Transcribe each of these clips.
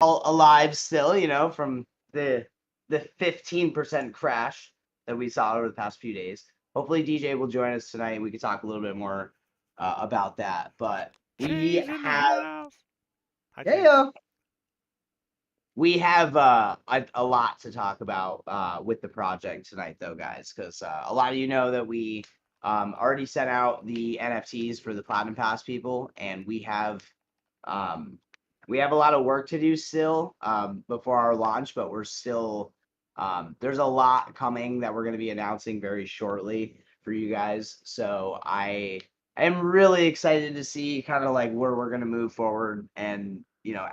all alive still, from the 15% crash that we saw over the past few days. Hopefully DJ will join us tonight and we can talk a little bit more about that. But we Cheese in the have house. Hi, James. yeah, we have a lot to talk about with the project tonight, though, guys, because a lot of you know that we already sent out the NFTs for the Platinum Pass people, and um, we have a lot of work to do still before our launch, but we're still there's a lot coming that we're going to be announcing very shortly for you guys. So I am really excited to see kind of like where we're going to move forward and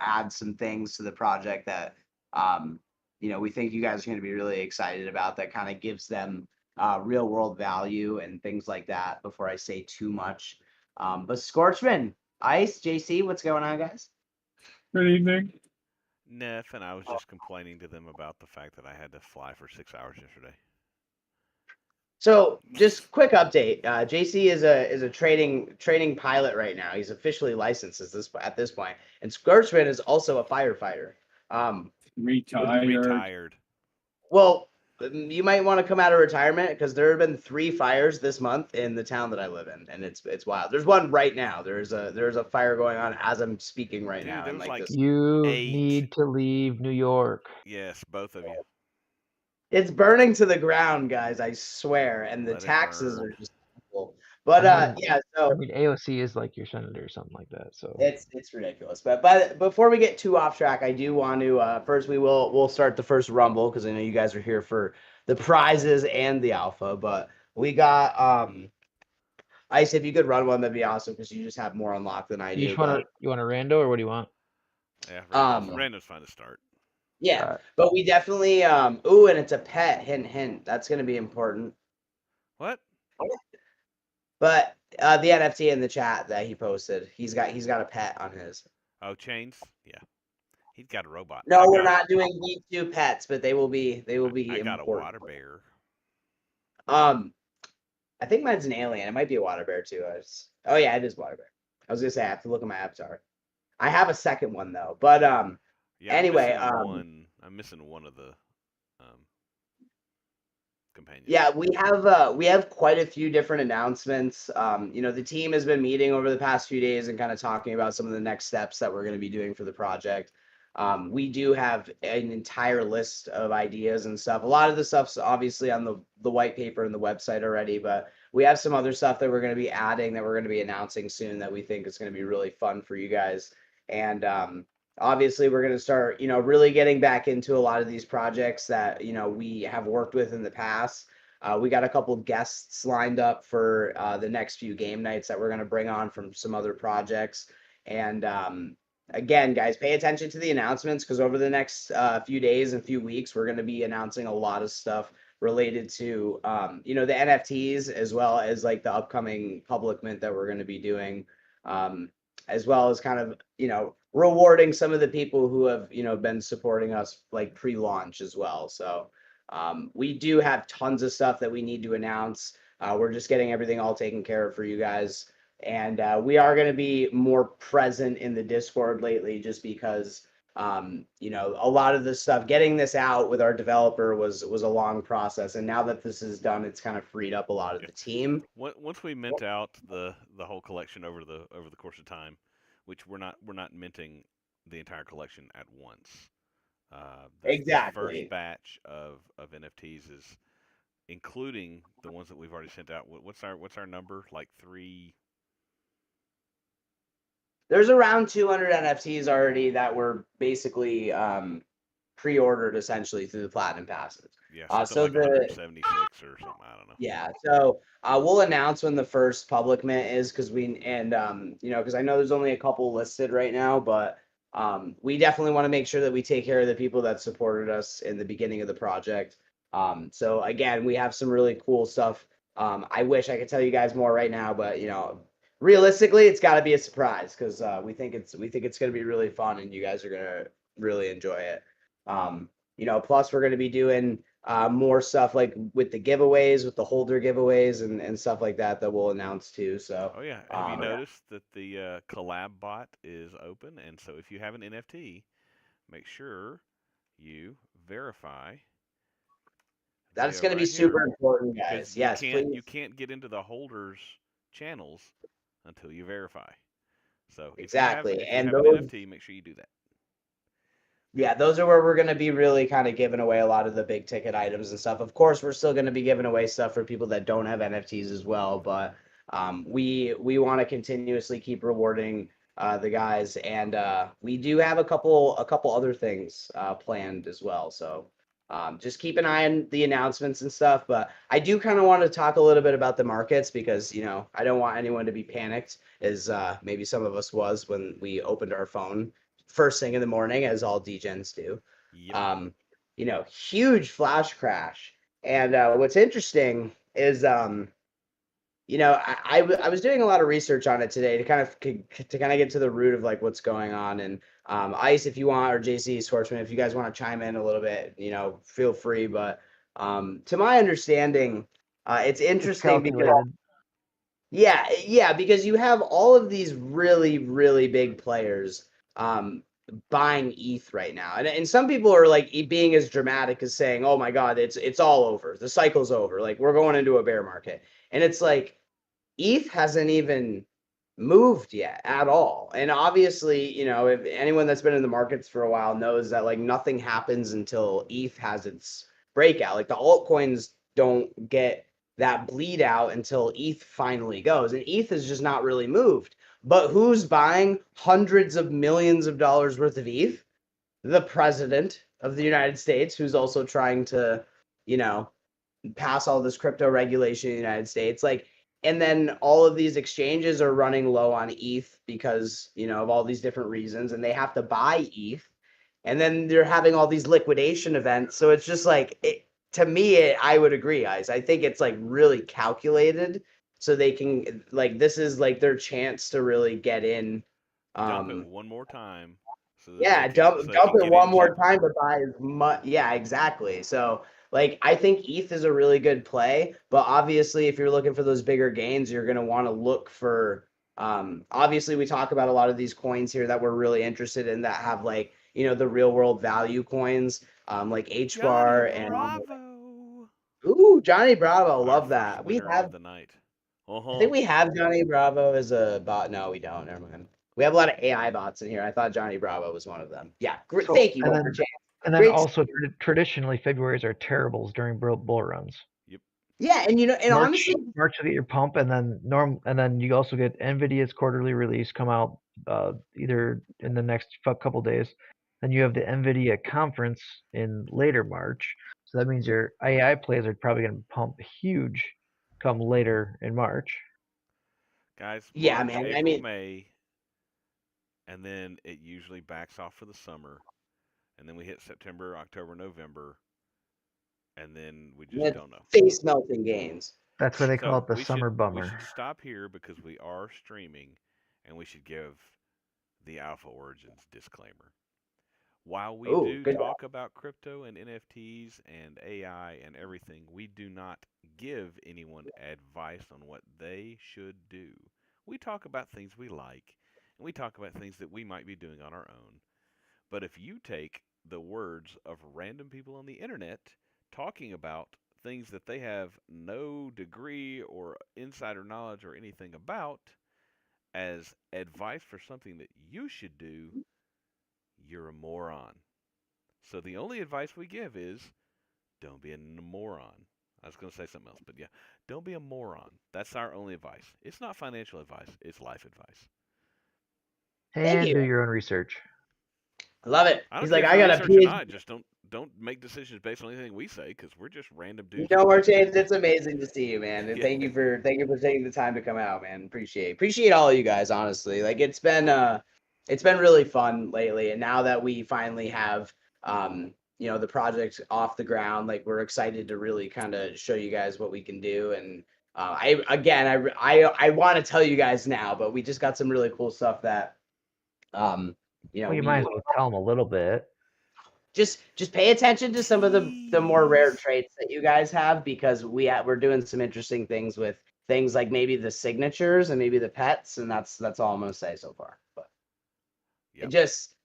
add some things to the project that we think you guys are going to be really excited about that kind of gives them real world value and things like that before I say too much. But Scorchman, Ice, JC, what's going on, guys? Good evening. Neff and I was just complaining to them about the fact that I had to fly for 6 hours yesterday. So, just quick update. JC is a training pilot right now. He's officially licensed at this point, and Scorchman is also a firefighter. Um, Retired. well, you might want to come out of retirement because there have been 3 fires this month in the town that I live in, and it's wild. There's one right now. There's a fire going on as I'm speaking right Dude, now, there and was like like this. You 8. need to leave New York. Yes, both of you. It's burning to the ground, guys. I swear, and the Let it taxes burn. are just awful. But I mean, yeah, I so mean AOC is like your senator or something like that. So it's ridiculous. But before we get too off track, I do want to first we'll start the first rumble because I know you guys are here for the prizes and the alpha. But we got Ice. If you could run one, that'd be awesome because you just have more unlocked than I you do. just want But to you want a rando or what do you want? Yeah, um, random's fine to start. yeah, but we definitely ooh, and it's a pet. Hint, hint. That's gonna be important. What? But the NFT in the chat that he posted, he's got a pet on his. Oh, chains? Yeah. He's got a robot. No, we're not doing V2 pets, but they will be I got a important. water bear. Um, I think mine's an alien. It might be a water bear too. Oh yeah, it is water bear. I was gonna say I have to look at my avatar. I have a second one though, but Yeah, anyway, I'm missing one of the um, companions. yeah, we have quite a few different announcements. The team has been meeting over the past few days and kind of talking about some of the next steps that we're going to be doing for the project. We do have an entire list of ideas and stuff. A lot of the stuff's obviously on the white paper and the website already, but we have some other stuff that we're going to be adding that we're going to be announcing soon that we think is going to be really fun for you guys. And obviously we're going to start really getting back into a lot of these projects that we have worked with in the past. We got a couple of guests lined up for the next few game nights that we're going to bring on from some other projects. And again, guys, pay attention to the announcements because over the next few days and few weeks, we're going to be announcing a lot of stuff related to the NFTs as well as like the upcoming public mint that we're going to be doing, as well as kind of rewarding some of the people who have been supporting us like pre-launch as well. So we do have tons of stuff that we need to announce. We're just getting everything all taken care of for you guys. And we are going to be more present in the Discord lately just because, a lot of this stuff, getting this out with our developer was a long process. And now that this is done, it's kind of freed up a lot of Yeah. the team. Once we mint out the whole collection over the course of time, which we're not minting the entire collection at once. This first Exactly. batch of NFTs is including the ones that we've already sent out. What's our number? Like three. There's around 200 NFTs already that were basically pre-ordered essentially through the Platinum passes. Yeah, something So like 176 or something. I don't know. yeah, so we'll announce when the first public mint is because I know there's only a couple listed right now, but we definitely want to make sure that we take care of the people that supported us in the beginning of the project. So again, we have some really cool stuff. I wish I could tell you guys more right now, but realistically, it's got to be a surprise because we think it's going to be really fun and you guys are going to really enjoy it. Plus we're going to be doing more stuff like with the giveaways, with the holder giveaways and stuff like that that we'll announce too. So, Oh yeah, have you noticed that the collab bot is open? And so if you have an NFT make sure you verify That's via going to be right super here, important, because guys. Yes, please. you can't get into the holders channels until you verify. So Exactly. if you And have an those, NFT, make sure you do that. yeah, those are where we're going to be really kind of giving away a lot of the big ticket items and stuff. Of course, we're still going to be giving away stuff for people that don't have NFTs as well, but we want to continuously keep rewarding the guys, and we do have a couple other things planned as well. So just keep an eye on the announcements and stuff. But I do kind of want to talk a little bit about the markets because I don't want anyone to be panicked, as maybe some of us was when we opened our phone first thing in the morning, as all degens do. Yep. Huge flash crash. And what's interesting is, I was doing a lot of research on it today to kind of get to the root of like what's going on. And Ice, if you want, or JC Sportsman, if you guys want to chime in a little bit, feel free. But to my understanding, it's It's interesting because calculated. yeah, because you have all of these really, really big players buying ETH right now. And some people are like being as dramatic as saying, "Oh my God, it's all over. The cycle's over. Like we're going into a bear market." And it's like ETH hasn't even moved yet at all. And obviously, if anyone that's been in the markets for a while knows that like nothing happens until ETH has its breakout. Like the altcoins don't get that bleed out until ETH finally goes. And ETH has just not really moved. But who's buying hundreds of millions of dollars worth of ETH? The president of the United States, who's also trying to, you know, pass all this crypto regulation in the United States. Like, and then all of these exchanges are running low on ETH because, of all these different reasons, and they have to buy ETH. And then they're having all these liquidation events. So it's just like, to me, I would agree, guys. I think it's like really calculated so they can, like, this is like their chance to really get in. Dump it Um, one more time so that yeah, they dump can it get in one more cheaper. time, but buy as much. Yeah, exactly. So, like, I think ETH is a really good play, but obviously, if you're looking for those bigger gains, you're going to want to look for. Obviously, we talk about a lot of these coins here that we're really interested in that have like the real world value coins, like H Johnny bar and Bravo, ooh, Johnny Bravo, our love first that. winner of the night. I think Uh-huh. we have Johnny Bravo as a bot. No, we don't. Never mind. We have a lot of AI bots in here. I thought Johnny Bravo was one of them. Yeah, great. So Thank you, Walter James. and then Great. also traditionally Februarys are terribles during bull runs. Yep. Yeah, and honestly, March you get your pump, and then you also get Nvidia's quarterly release come out either in the next couple days. Then you have the Nvidia conference in later March, so that means your AI plays are probably going to pump huge come later in March. Guys, yeah, March, man. I April, mean, May, and then it usually backs off for the summer, and then we hit September, October, November, and then we just it's don't know. face melting gains. That's why they call So it the summer we bummer. should stop here because we are streaming, and we should give the Alpha Origins disclaimer. While we Oh, do good. talk about crypto and NFTs and AI and everything, we do not give anyone advice on what they should do. We talk about things we like, and we talk about things that we might be doing on our own. But if you take the words of random people on the internet talking about things that they have no degree or insider knowledge or anything about as advice for something that you should do, you're a moron. So the only advice we give is don't be a moron. I was going to say something else, but yeah, don't be a moron. That's our only advice. It's not financial advice, it's life advice. Thank And you. do your own research. I love it. I don't He's care like, if I you got a research or PhD. not, just don't make decisions based on anything we say because we're just random You dudes know, with more opinions. James, it's amazing to see you, man. And Yeah. thank you for taking the time to come out, man. Appreciate all of you guys, honestly. Like it's been really fun lately. And now that we finally have the project off the ground, like we're excited to really kind of show you guys what we can do. And I want to tell you guys now, but we just got some really cool stuff that Well, you we might as well tell them a little bit. just pay attention to some of the more rare Tease. traits that you guys have because we're doing some interesting things with things like maybe the signatures and maybe the pets, and that's all I'm gonna say so far. But it Yep. just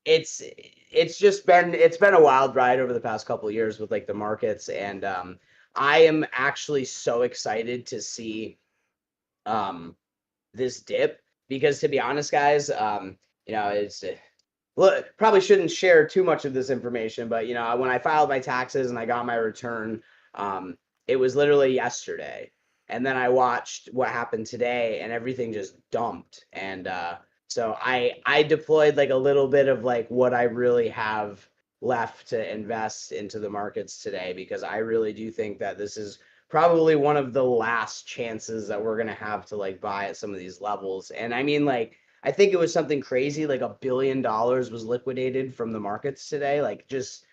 it's just been a wild ride over the past couple of years with like the markets, and I am actually so excited to see um this dip, because to be honest, guys, it's well, probably shouldn't share too much of this information, but when I filed my taxes and I got my return, um, it was literally yesterday, and then I watched what happened today, and everything just dumped, and so I deployed like a little bit of like what I really have left to invest into the markets today, because I really do think that this is probably one of the last chances that we're gonna have to like buy at some of these levels, and I mean like. I think it was something crazy, like $1 billion was liquidated from the markets today. Like just,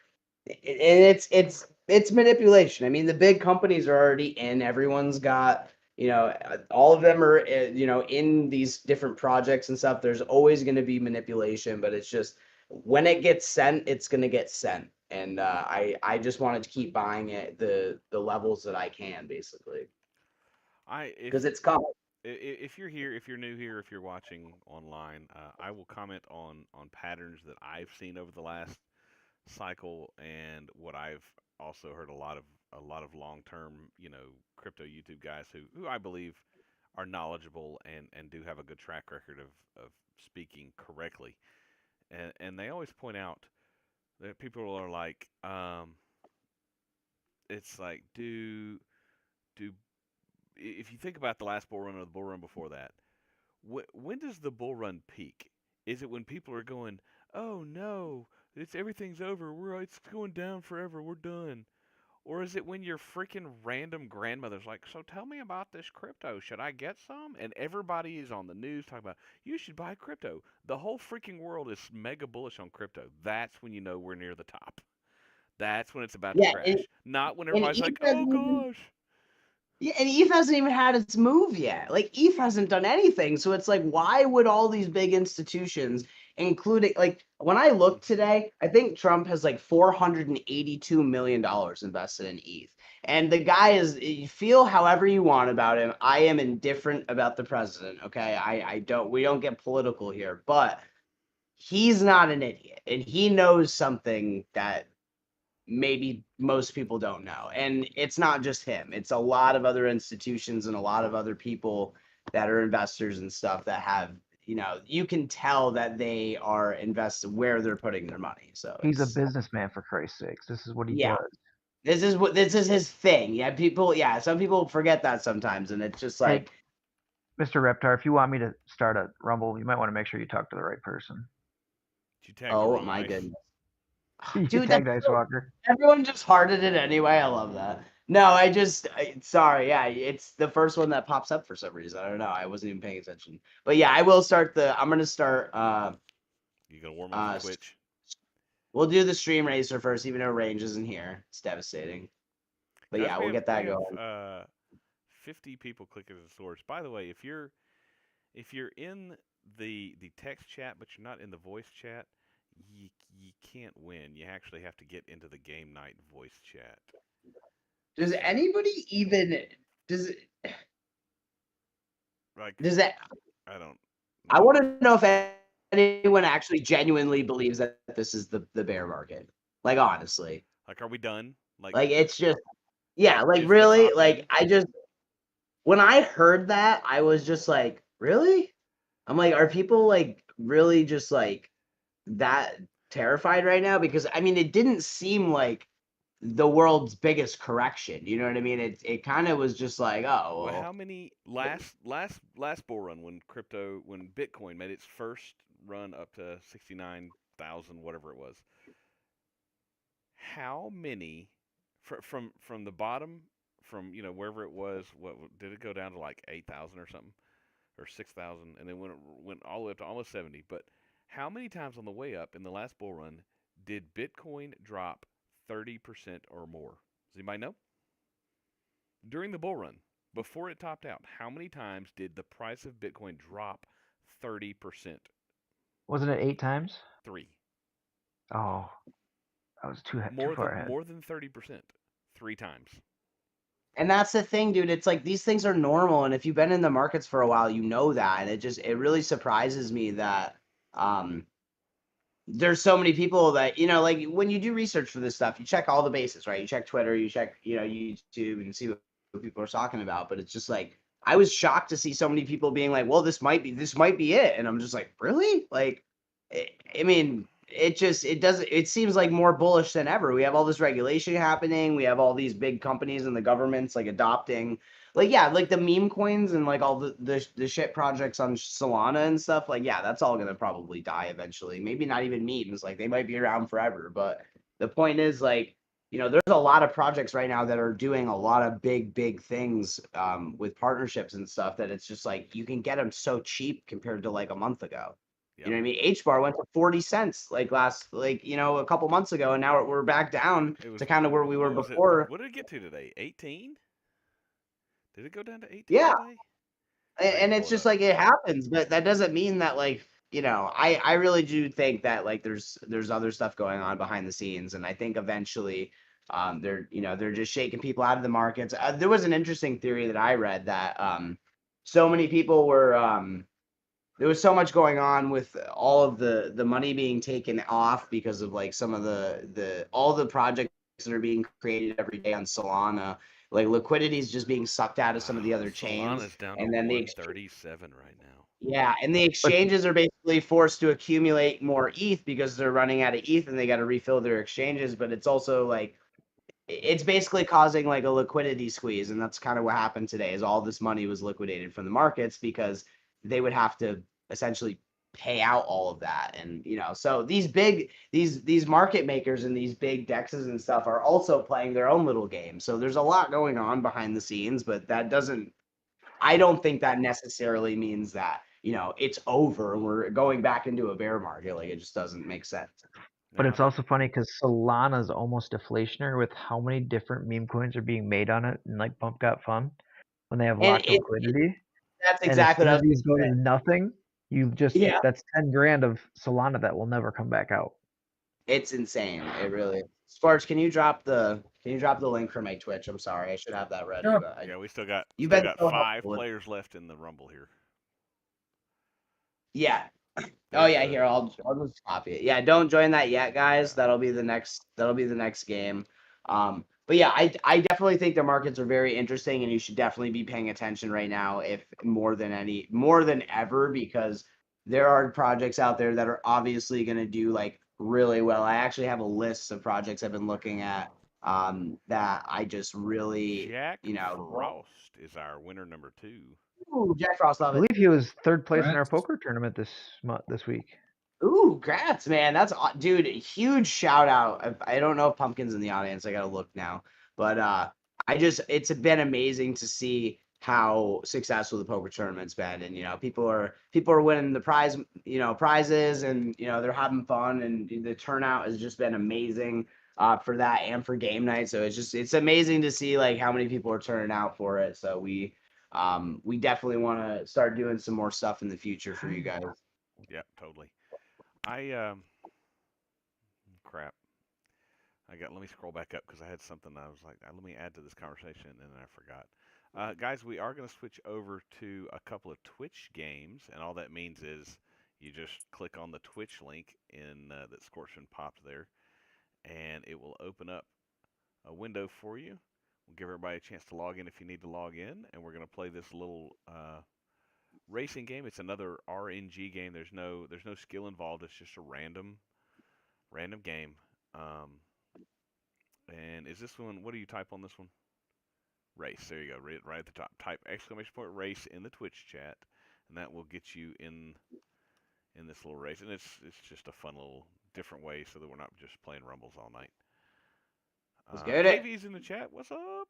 and it's manipulation. I mean, the big companies are already in. Everyone's got, all of them are, in these different projects and stuff. There's always going to be manipulation, but it's just when it gets sent, it's going to get sent. And I just wanted to keep buying it the levels that I can, basically, I because it's coming. if you're here, if you're new here, if you're watching online, I will comment on patterns that I've seen over the last cycle, and what I've also heard a lot of long-term, crypto YouTube guys who I believe are knowledgeable and do have a good track record of speaking correctly. And they always point out that people are like, it's like, do if you think about the last bull run or the bull run before that, when does the bull run peak? Is it when people are going, "Oh no, everything's over. It's going down forever. We're done." Or is it when your freaking random grandmother's like, "So tell me about this crypto. Should I get some?" And everybody is on the news talking about, "You should buy crypto." The whole freaking world is mega bullish on crypto. That's when you know we're near the top. That's when it's about to Yeah, crash. Not when and everybody's like, "Oh gosh." Yeah, and ETH hasn't even had its move yet. Like ETH hasn't done anything. So it's like, why would all these big institutions, including like when I looked today, I think Trump has like $482 million invested in ETH. And the guy is, you feel however you want about him. I am indifferent about the president. Okay. We don't get political here, but he's not an idiot. And he knows something that maybe most people don't know. And it's not just him, it's a lot of other institutions and a lot of other people that are investors and stuff that have, you can tell that they are invested where they're putting their money. So He's a it's, businessman, for Christ's sakes. This is what he yeah, does. this is his thing. Yeah, some people forget that sometimes, and it's just Hey, like, Mr. Reptar, if you want me to start a Rumble, you might want to make sure you talk to the right person. You tagged the oh wrong my ice. goodness. You Dude, tagged Ice Walker. everyone just hearted it anyway. I love that. No, sorry. Yeah, it's the first one that pops up for some reason. I don't know. I wasn't even paying attention. But yeah, I'm gonna start, You gonna warm up for uh, Twitch? we'll do the stream racer first, even though range isn't here. It's devastating. But Guys, yeah, we we'll have get we that have going. 50 people clicking the source. By the way, if you're in the text chat but you're not in the voice chat, you can't win. You actually have to get into the game night voice chat. Does anybody even, does, Like, does that, I don't I know. want to know if anyone actually genuinely believes that this is the bear market. Like, honestly. Like, are we done? Like, Like, it's just, is yeah, like is the really, top like in? when I heard that, I was just like, really? I'm like, are people like really just like that terrified right now? Because I mean, it didn't seem like the world's biggest correction. You know what I mean? It kind of was just like, Well, oh, how many last bull run when Bitcoin made its first run up to 69,000 whatever it was? How many from the bottom, from wherever it was, what did it go down to, like 8,000 or something, or 6,000, and then went all the way up to almost 70? But how many times on the way up in the last bull run did Bitcoin drop 30% or more? Does anybody know? During the bull run, before it topped out, how many times did the price of Bitcoin drop 30%? Wasn't it 8 times? 3. Oh, I was too More far than ahead. more than 30%. 3 times. and that's the thing, dude. It's like these things are normal, and if you've been in the markets for a while, you know that, and it really surprises me that, um, there's so many people that, like when you do research for this stuff, you check all the bases, right? You check Twitter, you check, YouTube, and see what people are talking about. But it's just like I was shocked to see so many people being like, "Well, this might be it," and I'm just like, "Really?" Like, I mean, it seems like more bullish than ever. We have all this regulation happening. We have all these big companies and the governments like adopting, like, yeah, like the meme coins and like all the shit projects on Solana and stuff. Like, yeah, that's all gonna probably die eventually. Maybe not even memes. Like, they might be around forever. But the point is, like, there's a lot of projects right now that are doing a lot of big things with partnerships and stuff that it's just like you can get them so cheap compared to like a month ago. You Yep. know what I mean? H bar went to 40 cents like a couple months ago, and now we're back down It was to kind of where we were what was it? before. What did it get to today? 18? Did it go down to 18 Yeah, today? I can and pull it's it just up. like it happens, but that doesn't mean that like, I really do think that like there's other stuff going on behind the scenes, and I think eventually they're just shaking people out of the markets. There was an interesting theory that I read that so many people were there was so much going on with all of the money being taken off because of like some of the all the projects that are being created every day on Solana. Like liquidity is just being sucked out of some of the other chains, Solana's down to and then 137 right now. and the But exchanges are basically forced to accumulate more ETH because they're running out of ETH and they got to refill their exchanges. But it's also like it's basically causing like a liquidity squeeze, and that's kind of what happened today. Is all this money was liquidated from the markets because they would have to essentially pay out all of that, and so these market makers and these big dexes and stuff are also playing their own little game. So there's a lot going on behind the scenes, but that doesn't I don't think that necessarily means that, it's over and we're going back into a bear market. Like, it just doesn't make sense. but Now it's also funny because Solana's almost deflationary with how many different meme coins are being made on it and like Pump Got Fun when they have And locked liquidity. that's And as exactly soon what I as was these go gonna to say. nothing, Yeah. that's 10 grand of Solana that will never come back out. It's insane. It really is. Sparks, can you drop the link for my Twitch? I'm sorry. I should have that ready, Yeah. but yeah, we still got you've been so helpful 5 with. players left in the Rumble here. Yeah. Oh There's yeah, here I'll just copy it. Yeah, don't join that yet, guys. yeah. That'll be the next game. But yeah, I definitely think the markets are very interesting, and you should definitely be paying attention right now, if more than ever, because there are projects out there that are obviously going to do like really well. I actually have a list of projects I've been looking at that I just really, Jack Frost is our winner number 2. ooh, Jack Frost, I love it. believe he was third place in our Rats. poker tournament this week. Ooh, grats, man. Dude, huge shout out. I don't know if Pumpkin's in the audience. I gotta look now. But it's been amazing to see how successful the poker tournament's been. And people are winning the prizes, and they're having fun, and the turnout has just been amazing for that and for game night. So it's amazing to see like how many people are turning out for it. So we definitely want to start doing some more stuff in the future for you guys. Yeah, totally. I crap. Let me scroll back up because I had something I was like, let me add to this conversation, and then I forgot. Guys, we are going to switch over to a couple of Twitch games, and all that means is you just click on the Twitch link in that Scorchman popped there, and it will open up a window for you. We'll give everybody a chance to log in if you need to log in, and we're going to play this little racing game. It's another RNG game. There's no skill involved. It's just a random game. And is this one? What do you type on this one? Race. There you go. Right at the top. Type exclamation point race in the Twitch chat, and that will get you in this little race. And it's just a fun little different way so that we're not just playing rumbles all night. Let's get it. KV's in the chat. What's up,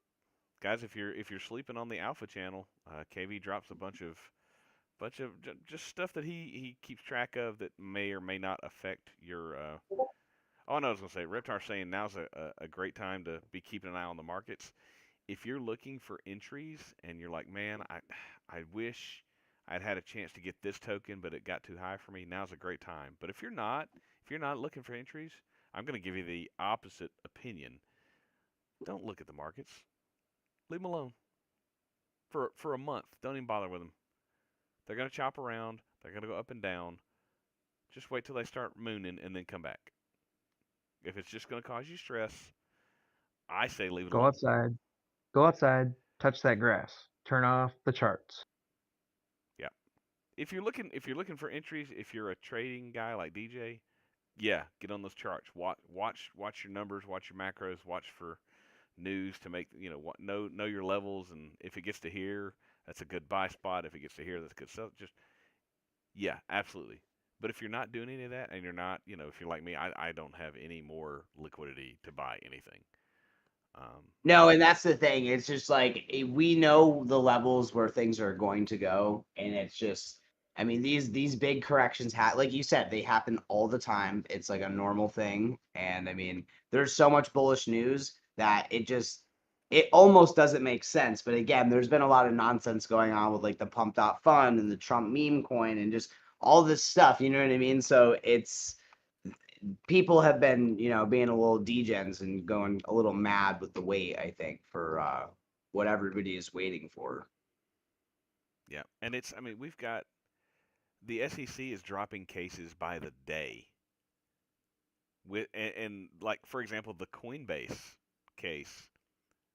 guys? If you're sleeping on the Alpha channel, KV drops a bunch of just stuff that he keeps track of that may or may not affect your. Oh, no, I was gonna say Reptar saying now's a great time to be keeping an eye on the markets. If you're looking for entries and you're like, man, I wish I'd had a chance to get this token, but it got too high for me. Now's a great time. But if you're not looking for entries, I'm gonna give you the opposite opinion. Don't look at the markets. Leave them alone for a month. Don't even bother with them. They're gonna chop around. They're gonna go up and down. Just wait till they start mooning and then come back. If it's just going to cause you stress, I say leave it Go alone. outside. Go outside. Touch that grass. Turn off the charts. Yeah. If you're looking for entries, if you're a trading guy like DJ, yeah, get on those charts. Watch your numbers, watch your macros, watch for news to make know your levels, and if it gets to here, that's a good buy spot. If it gets to here, that's a good sell. Just yeah, absolutely. But if you're not doing any of that, and you're not, if you're like me, I don't have any more liquidity to buy anything. No, and that's the thing. It's just like we know the levels where things are going to go, and it's just, I mean, these big corrections like you said, they happen all the time. It's like a normal thing, and I mean, there's so much bullish news that it almost doesn't make sense. But again, there's been a lot of nonsense going on with like the pumped out fund and the Trump meme coin and just all this stuff. You know what I mean? So it's people have been, being a little degens and going a little mad with the wait, I think, for what everybody is waiting for. Yeah, and I mean, we've got the SEC is dropping cases by the day. And like for example, the Coinbase case,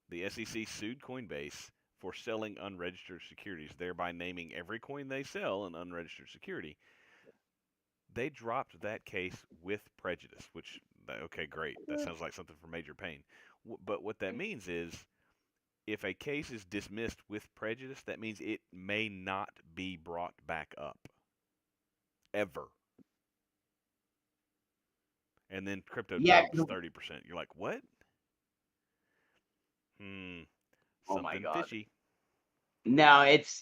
the SEC sued Coinbase for selling unregistered securities, thereby naming every coin they sell an unregistered security. They dropped that case with prejudice, which, okay, great. That sounds like something for Major Payne. But what that means is if a case is dismissed with prejudice, that means it may not be brought back up ever. And then crypto dumps 30%. You're like, what? Oh my Something God. fishy. No, it's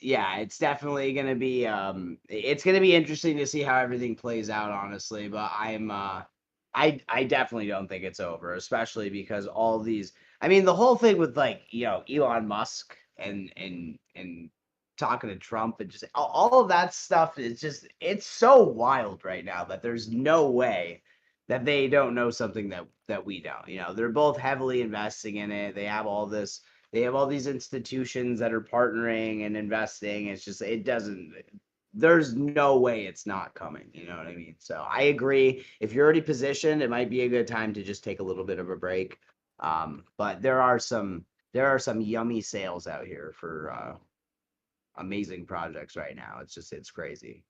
definitely gonna be it's gonna be interesting to see how everything plays out, honestly. But I definitely don't think it's over, especially because all these, I mean, the whole thing with like, Elon Musk and talking to Trump and just all of that stuff is just, it's so wild right now that there's no way that they don't know something that we don't. They're both heavily investing in it. They have all these institutions that are partnering and investing. It's just, there's no way it's not coming. You know what I mean? So I agree. If you're already positioned, it might be a good time to just take a little bit of a break. But there are some yummy sales out here for amazing projects right now. It's crazy.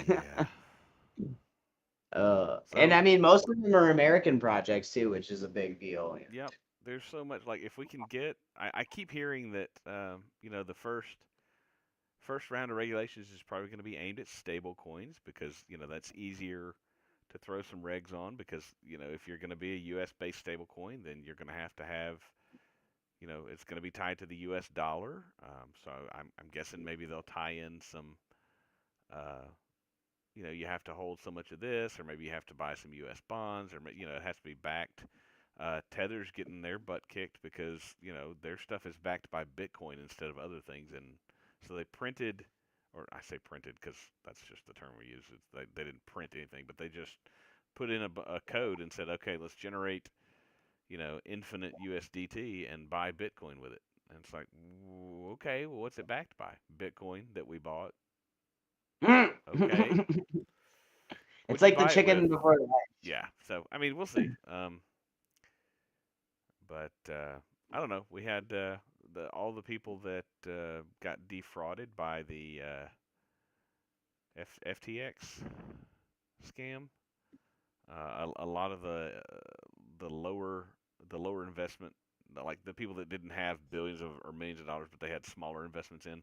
Yeah. And I So, mean, most of them are American projects too, which is a big deal. yep. There's so much. Like, if we can I keep hearing that, the first round of regulations is probably going to be aimed at stable coins because, that's easier to throw some regs on because, if you're going to be a U.S. based stable coin, then you're going to have, it's going to be tied to the U.S. dollar. So I'm guessing maybe they'll tie in some, uh, you have to hold so much of this, or maybe you have to buy some U.S. bonds, or it has to be backed. Tether's getting their butt kicked because their stuff is backed by Bitcoin instead of other things, and so they printed, or I say printed because that's just the term we use. They didn't print anything, but they just put in a code and said, okay, let's generate infinite USDT and buy Bitcoin with it. And it's like, okay, well, what's it backed by? Bitcoin that we bought. Okay. It's What'd you like the buy it with? chicken before the egg. Yeah. So I mean, we'll see. But I don't know. We had all the people that got defrauded by the FTX scam. A lot of the lower investment, like the people that didn't have billions of or millions of dollars, but they had smaller investments in,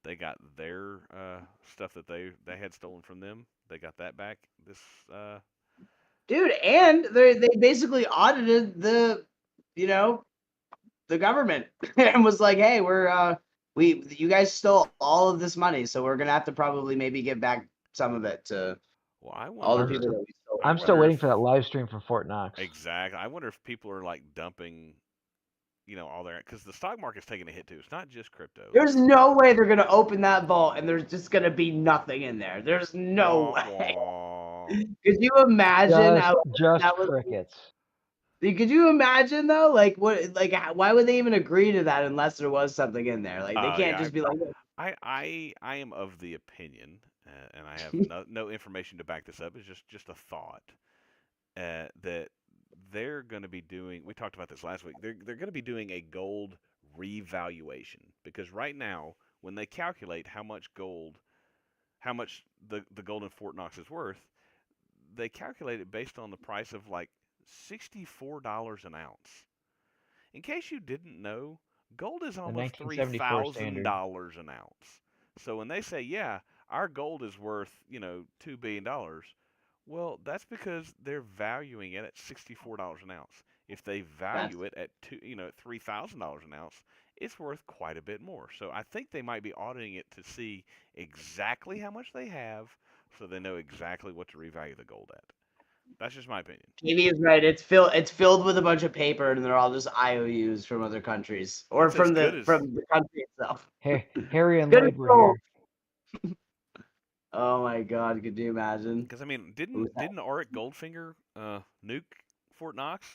they got their stuff that they had stolen from them. They got that back. This Dude, and they basically audited you know, the government and was like, "Hey, you guys stole all of this money, so we're gonna have to probably maybe give back some of it to well, I all the wonder. people that we stole." I I'm still wonder waiting if for that live stream from Fort Knox. exactly. I wonder if people are like dumping, all their because the stock market's taking a hit too. It's not just crypto. There's no way they're gonna open that vault and there's just gonna be nothing in there. There's no Wah, way. wah. Could you imagine how Just that would? crickets. Could you imagine though? Like what? Like why would they even agree to that unless there was something in there? Like they can't Yeah, just be like, I am of the opinion, and I have no information to back this up. It's just a thought that they're going to be doing. We talked about this last week. They're going to be doing a gold revaluation because right now, when they calculate how much the gold in Fort Knox is worth, they calculate it based on the price of like $64 an ounce. In case you didn't know, gold is The almost 1974 standard. $3,000 an ounce. So when they say, yeah, our gold is worth, $2 billion, well, that's because they're valuing it at $64 an ounce. If they value it at $3,000 an ounce, it's worth quite a bit more. So I think they might be auditing it to see exactly how much they have, so they know exactly what to revalue the gold at. That's just my opinion. Katie is right. It's filled with a bunch of paper, and they're all just IOUs from other countries or It's as from good the as from the country itself. Harry and Good Lloyd as were gold. here. Oh my God! Could you imagine? because I mean, Who's that? didn't Auric Goldfinger nuke Fort Knox?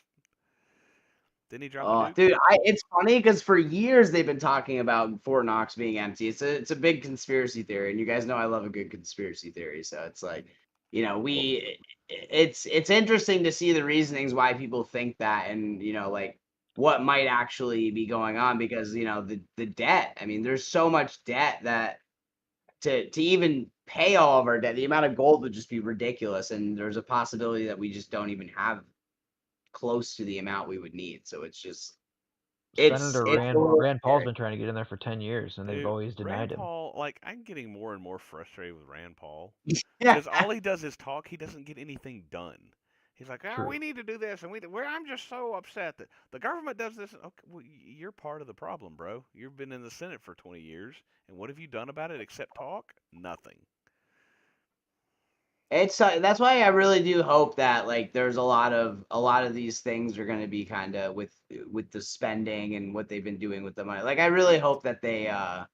Didn't he drop a Oh, nuke? dude, it's funny because for years they've been talking about Fort Knox being empty. It's a big conspiracy theory, and you guys know I love a good conspiracy theory. So it's like, it's interesting to see the reasonings why people think that, and like what might actually be going on because the debt. I mean, there's so much debt that to even pay all of our debt, the amount of gold would just be ridiculous, and there's a possibility that we just don't even have close to the amount we would need. So it's just Senator it's a Rand little Rand Paul's scary. been trying to get in there for 10 years, and they've Dude, always denied Rand him. Paul, like, I'm getting more and more frustrated with Rand Paul Yeah. because all he does is talk. He doesn't get anything done. He's like, oh, True. we need to do this, and I'm just so upset that the government does this. Okay, well, you're part of the problem, bro. You've been in the Senate for 20 years, and what have you done about it except talk? Nothing. It's that's why I really do hope that like there's a lot of these things are going to be kind of with the spending and what they've been doing with the money. Like I really hope that that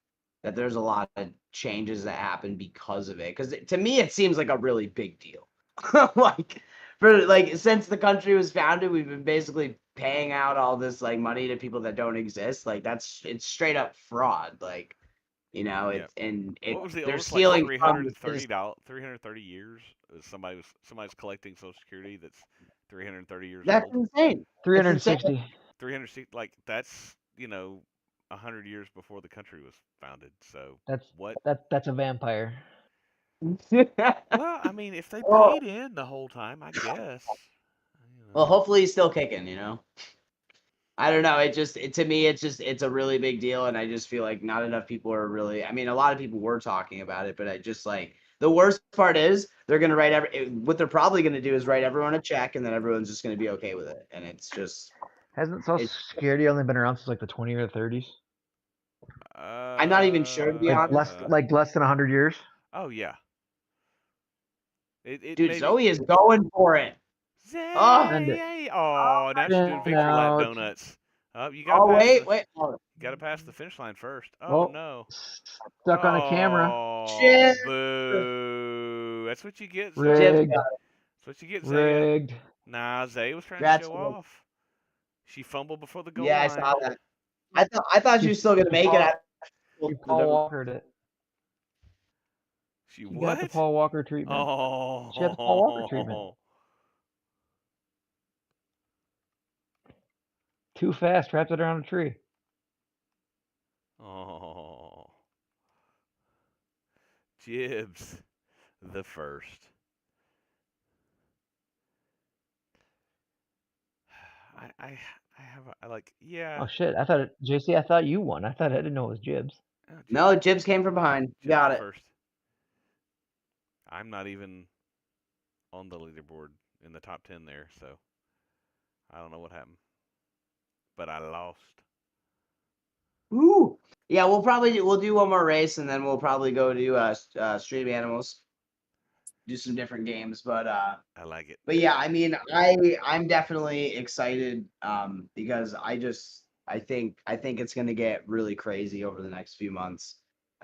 there's a lot of changes that happen because of it. Because to me, it seems like a really big deal. Like since the country was founded, we've been basically paying out all this like money to people that don't exist. Like it's straight up fraud. Like Yeah. it's What was the they're oldest, like, stealing from the 330 years? Somebody's collecting Social Security that's 330 years That's old. insane. That's insane. 360. 360, like, that's 100 years before the country was founded. So That's what? that's a vampire. Well, I mean, if they Well, paid in the whole time, I guess. well, hopefully he's still kicking, I don't know. To me, it's a really big deal. And I just feel like not enough people are really, I mean, a lot of people were talking about it, but I just like, the worst part is they're going to what they're probably going to do is write everyone a check and then everyone's just going to be okay with it. And it's just, Hasn't Social Security only been around since like the 20s or 30s? I'm not even sure, to be Like honest. less than 100 years. Oh yeah. It Dude, maybe. Zoe is going for it. Oh, Send it. Zay! Oh, now she's doing Send victory lap out. donuts. Oh, you gotta oh, pass wait, the wait. Oh, you gotta pass the finish line first. Oh Oh, no. stuck on a camera. Oh, shit. boo! That's what you get, Zay. Jib's Rigged. got That's what you get, Zaya. Rigged. Nah, Zay was trying to show Congratulations. off. She fumbled before the goal Yeah, I line. saw that. I thought she was still going to make it. She Paul Walkered it. She She got the what? Paul Walker treatment. Oh. She had the Paul Walker treatment. Too fast, wrapped it around a tree. Oh. Jibs, the first. I have yeah. Oh shit! I thought JC. I thought you won. I didn't know it was Jibs. Oh, No, Jibs came from behind. Jibs Got the it. first. I'm not even on the leaderboard in the top 10 there, so I don't know what happened. But I lost. Ooh. Yeah, we'll do one more race and then we'll probably go to Stream Animals. Do some different games, but I like it. yeah, I mean, I'm definitely excited because I think it's going to get really crazy over the next few months.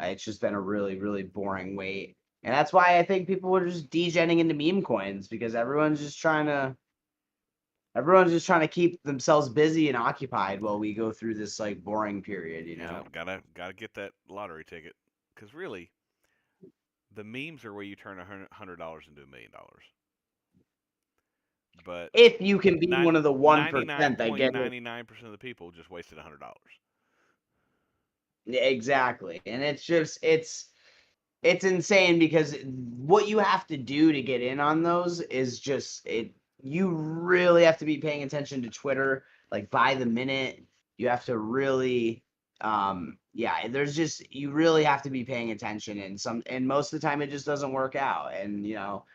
It's just been a really really boring wait. And that's why I think people are just degenning into meme coins because everyone's just trying to keep themselves busy and occupied while we go through this like boring period, Gotta get that lottery ticket. Because really, The memes are where you turn $100 into $1 million. But If you can be one of the 1% that get it. 99.99% of the people just wasted $100. Yeah, exactly. And it's just it's insane because what you have to do to get in on those is just you really have to be paying attention to Twitter like by the minute. You have to really yeah, there's just you really have to be paying attention, and most of the time it just doesn't work out. And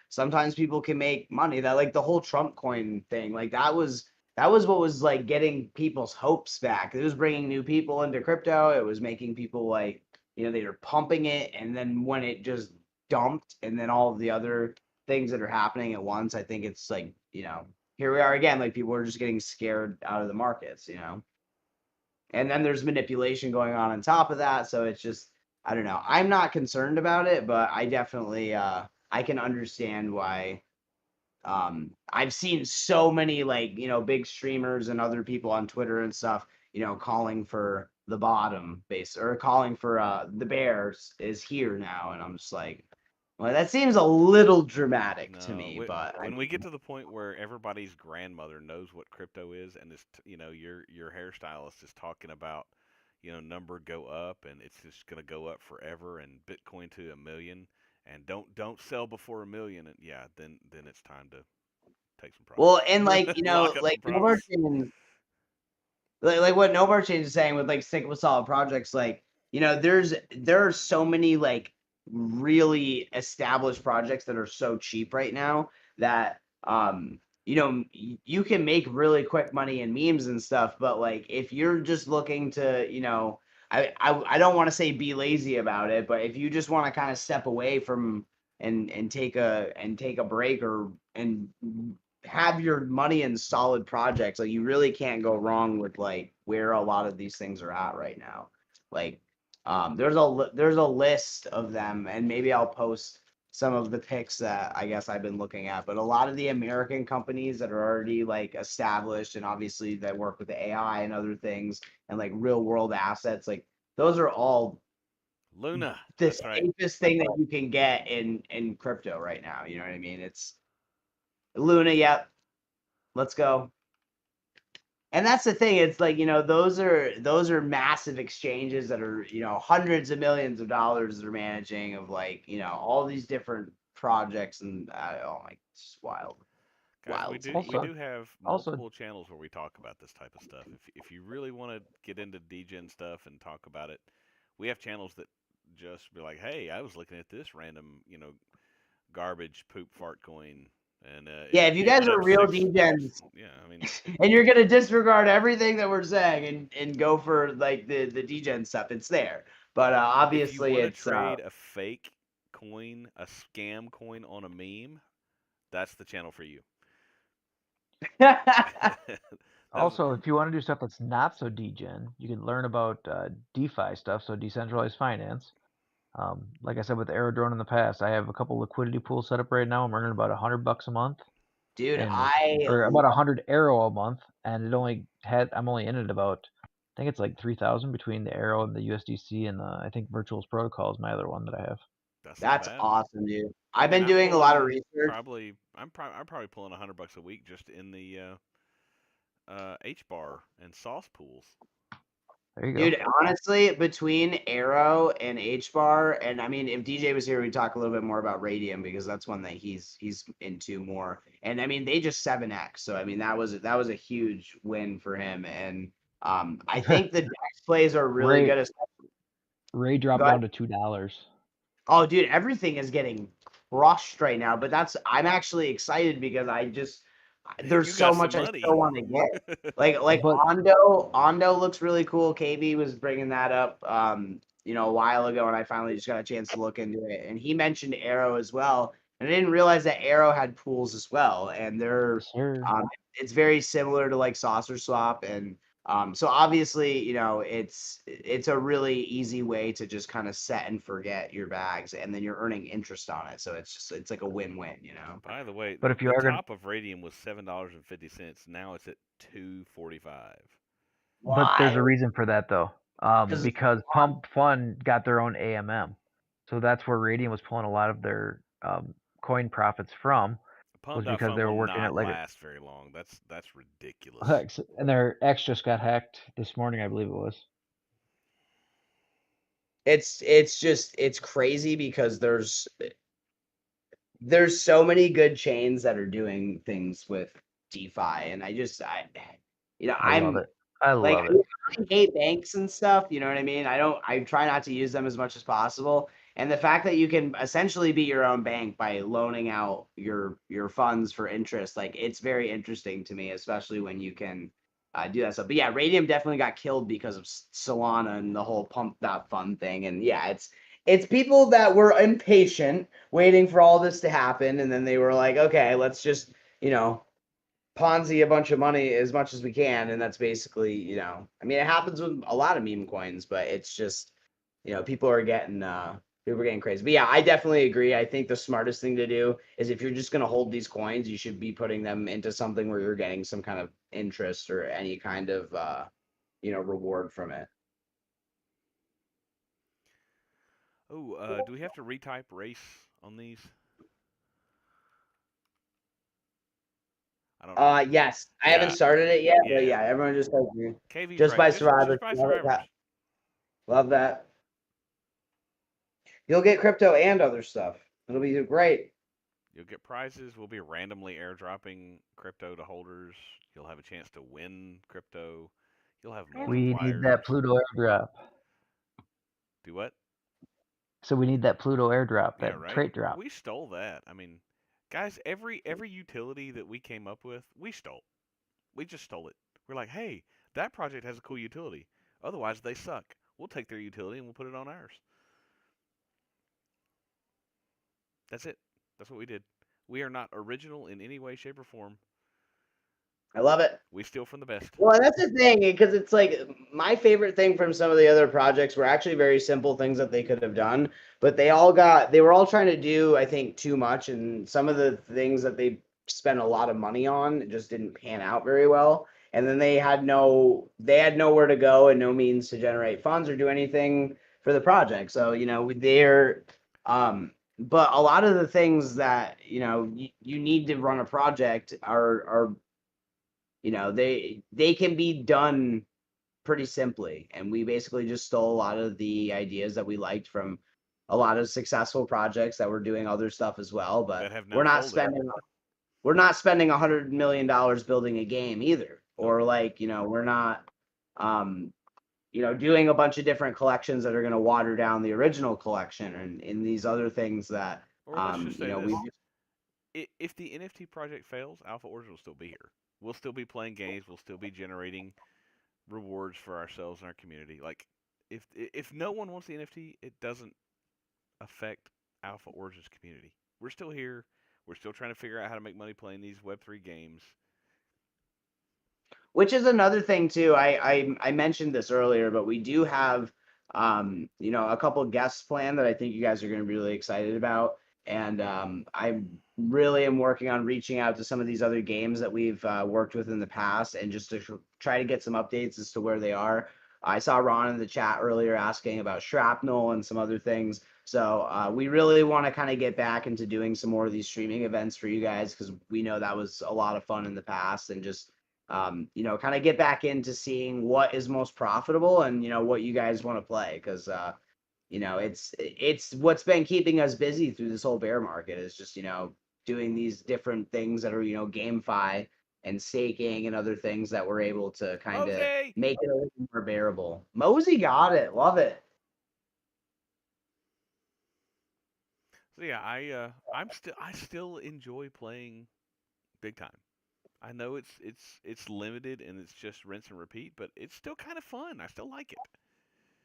sometimes people can make money. That like the whole Trump coin thing, like that was what was like getting people's hopes back. It was bringing new people into crypto. It was making people like they were pumping it, and then when it just dumped, and then all of the other things that are happening at once, I think it's like, here we are again, like people are just getting scared out of the markets. And then there's manipulation going on top of that, so it's just, I don't know. I'm not concerned about it, but I definitely I can understand why. I've seen so many like big streamers and other people on Twitter and stuff, calling for the bottom base, or calling for the Bears is here now, and I'm just like, well, that seems a little dramatic to No, me, but when we get to the point where everybody's grandmother knows what crypto is, and your hairstylist is talking about, number go up, and it's just gonna go up forever, and Bitcoin to 1 million, and don't sell before 1 million, and yeah, then it's time to take some well, and like profits, lock up some like profits. like what Nobar Change is saying with like stick with solid projects, like there are so many like really established projects that are so cheap right now that you can make really quick money in memes and stuff, but like if you're just looking to I don't want to say be lazy about it, but if you just want to kind of step away from and take a break, or and have your money in solid projects, like you really can't go wrong with like where a lot of these things are at right now. Like there's a list of them, and maybe I'll post some of the picks that I guess I've been looking at, but a lot of the American companies that are already like established, and obviously that work with AI and other things, and like real world assets, like those are all Luna, the that's right. safest thing that you can get in crypto right now. You know what I mean? It's Luna. Yep. Let's go. And that's the thing. It's like, those are massive exchanges that are, hundreds of millions of dollars they're managing, of like, all these different projects, and oh my, it's just wild. Guys, Wild to we me. do have Also, multiple channels where we talk about this type of stuff. If you really want to get into DGen stuff and talk about it, we have channels that just be like, "Hey, I was looking at this random, garbage poop fart coin, and Yeah, if you it guys went are up real 6x." degens Yeah, I mean, and you're gonna disregard everything that we're saying, and go for like the degen stuff, it's there. But if you obviously want to it's trade a fake coin, a scam coin on a meme, that's the channel for you. That's also, if you want to do stuff that's not so degen, you can learn about DeFi stuff, so decentralized finance. Like I said with Aerodrone in the past, I have a couple liquidity pools set up right now. I'm earning about $100 a month, dude, or about 100 Arrow a month, and I'm only in it about, I think it's like 3,000 between the Arrow and the USDC, and I think Virtuals Protocol is my other one that I have. that's not that's bad. awesome, dude. I I've mean, been I'm doing a lot of pulling research. I'm probably pulling $100 a week just in the H bar and sauce pools. There you go. Dude, honestly, between Arrow and H bar, and I mean, if DJ was here, we'd talk a little bit more about Radium, because that's one that he's into more. And I mean, they just 7x, so I mean, that was a huge win for him. And I think the Dex plays are really Ray good. Ray dropped But down to $2. oh, dude, everything is getting crushed right now. But I'm actually excited because there's You so got some much I money. still want to get. Like But Ondo looks really cool. KB was bringing that up a while ago, and I finally just got a chance to look into it. And he mentioned Arrow as well. And I didn't realize that Arrow had pools as well. And sir, it's very similar to like Saucer Swap. And so obviously, it's a really easy way to just kind of set and forget your bags, and then you're earning interest on it. So it's like a win-win. By the way, but if you the are gonna, top of Radium was $7.50. Now it's at $2.45. but there's a Why? reason for that though. Because Because Pump Fun got their own AMM. So that's where Radiant was pulling a lot of their coin profits from, was because Pump.fun they will were working at not like last very long. That's ridiculous. and their X just got hacked this morning, I believe it was. It's crazy because there's so many good chains that are doing things with DeFi, and I love I'm it. I like, love it. I hate banks and stuff, you know what I mean? I try not to use them as much as possible. And the fact that you can essentially be your own bank by loaning out your funds for interest, like it's very interesting to me, especially when you can do that stuff. But yeah, Radium definitely got killed because of Solana and the whole pump that fun thing. And yeah, it's people that were impatient waiting for all this to happen, and then they were like, okay, let's just, you know, Ponzi a bunch of money as much as we can, and that's basically, I mean, it happens with a lot of meme coins, but it's just, people are getting crazy. But yeah, I definitely agree. I think the smartest thing to do is if you're just going to hold these coins, you should be putting them into something where you're getting some kind of interest or any kind of reward from it. Oh, do we have to retype race on these? I don't know. Yes, I haven't Yeah, started it yet, but yeah. yeah, everyone just like KV's just right. by Just survivors. buy Love survivors. that. Love that. You'll get crypto and other stuff. It'll be great. You'll get prizes. We'll be randomly airdropping crypto to holders. You'll have a chance to win crypto. You'll have We need that multipliers. Pluto airdrop. Do what? So we need that Pluto airdrop, Yeah, that right. trait drop. We stole that. I mean, guys, every utility that we came up with, we stole. We just stole it. We're like, hey, that project has a cool utility. Otherwise, they suck. We'll take their utility and we'll put it on ours. That's it. That's what we did. We are not original in any way, shape, or form. I love it. We steal from the best. Well, that's the thing, because it's like my favorite thing from some of the other projects were actually very simple things that they could have done, but they were all trying to do, I think, too much, and some of the things that they spent a lot of money on just didn't pan out very well. And then they had nowhere to go and no means to generate funds or do anything for the project. So, but a lot of the things that, you need to run a project are they can be done pretty simply, and we basically just stole a lot of the ideas that we liked from a lot of successful projects that were doing other stuff as well. But That have we're now not folded. spending $100 million building a game either, Nope. or we're not doing a bunch of different collections that are going to water down the original collection and in these other things that Or let's just say we this: if the NFT project fails, Alpha Origin will still be here. We'll still be playing games. We'll still be generating rewards for ourselves and our community. Like, if no one wants the NFT, it doesn't affect Alpha Origin's community. We're still here. We're still trying to figure out how to make money playing these Web3 games. which is another thing too. I mentioned this earlier, but we do have a couple guests planned that I think you guys are going to be really excited about. And I really am working on reaching out to some of these other games that we've worked with in the past, and just to try to get some updates as to where they are. I saw Ron in the chat earlier asking about Shrapnel and some other things. So we really want to kind of get back into doing some more of these streaming events for you guys, because we know that was a lot of fun in the past, and just kind of get back into seeing what is most profitable and what you guys want to play, because it's what's been keeping us busy through this whole bear market is just doing these different things that are GameFi and staking and other things that we're able to kind of Mosey! make it a little more bearable. Mosey got it, love it. So yeah, I still enjoy playing big time. I know it's limited and it's just rinse and repeat, but it's still kind of fun. I still like it.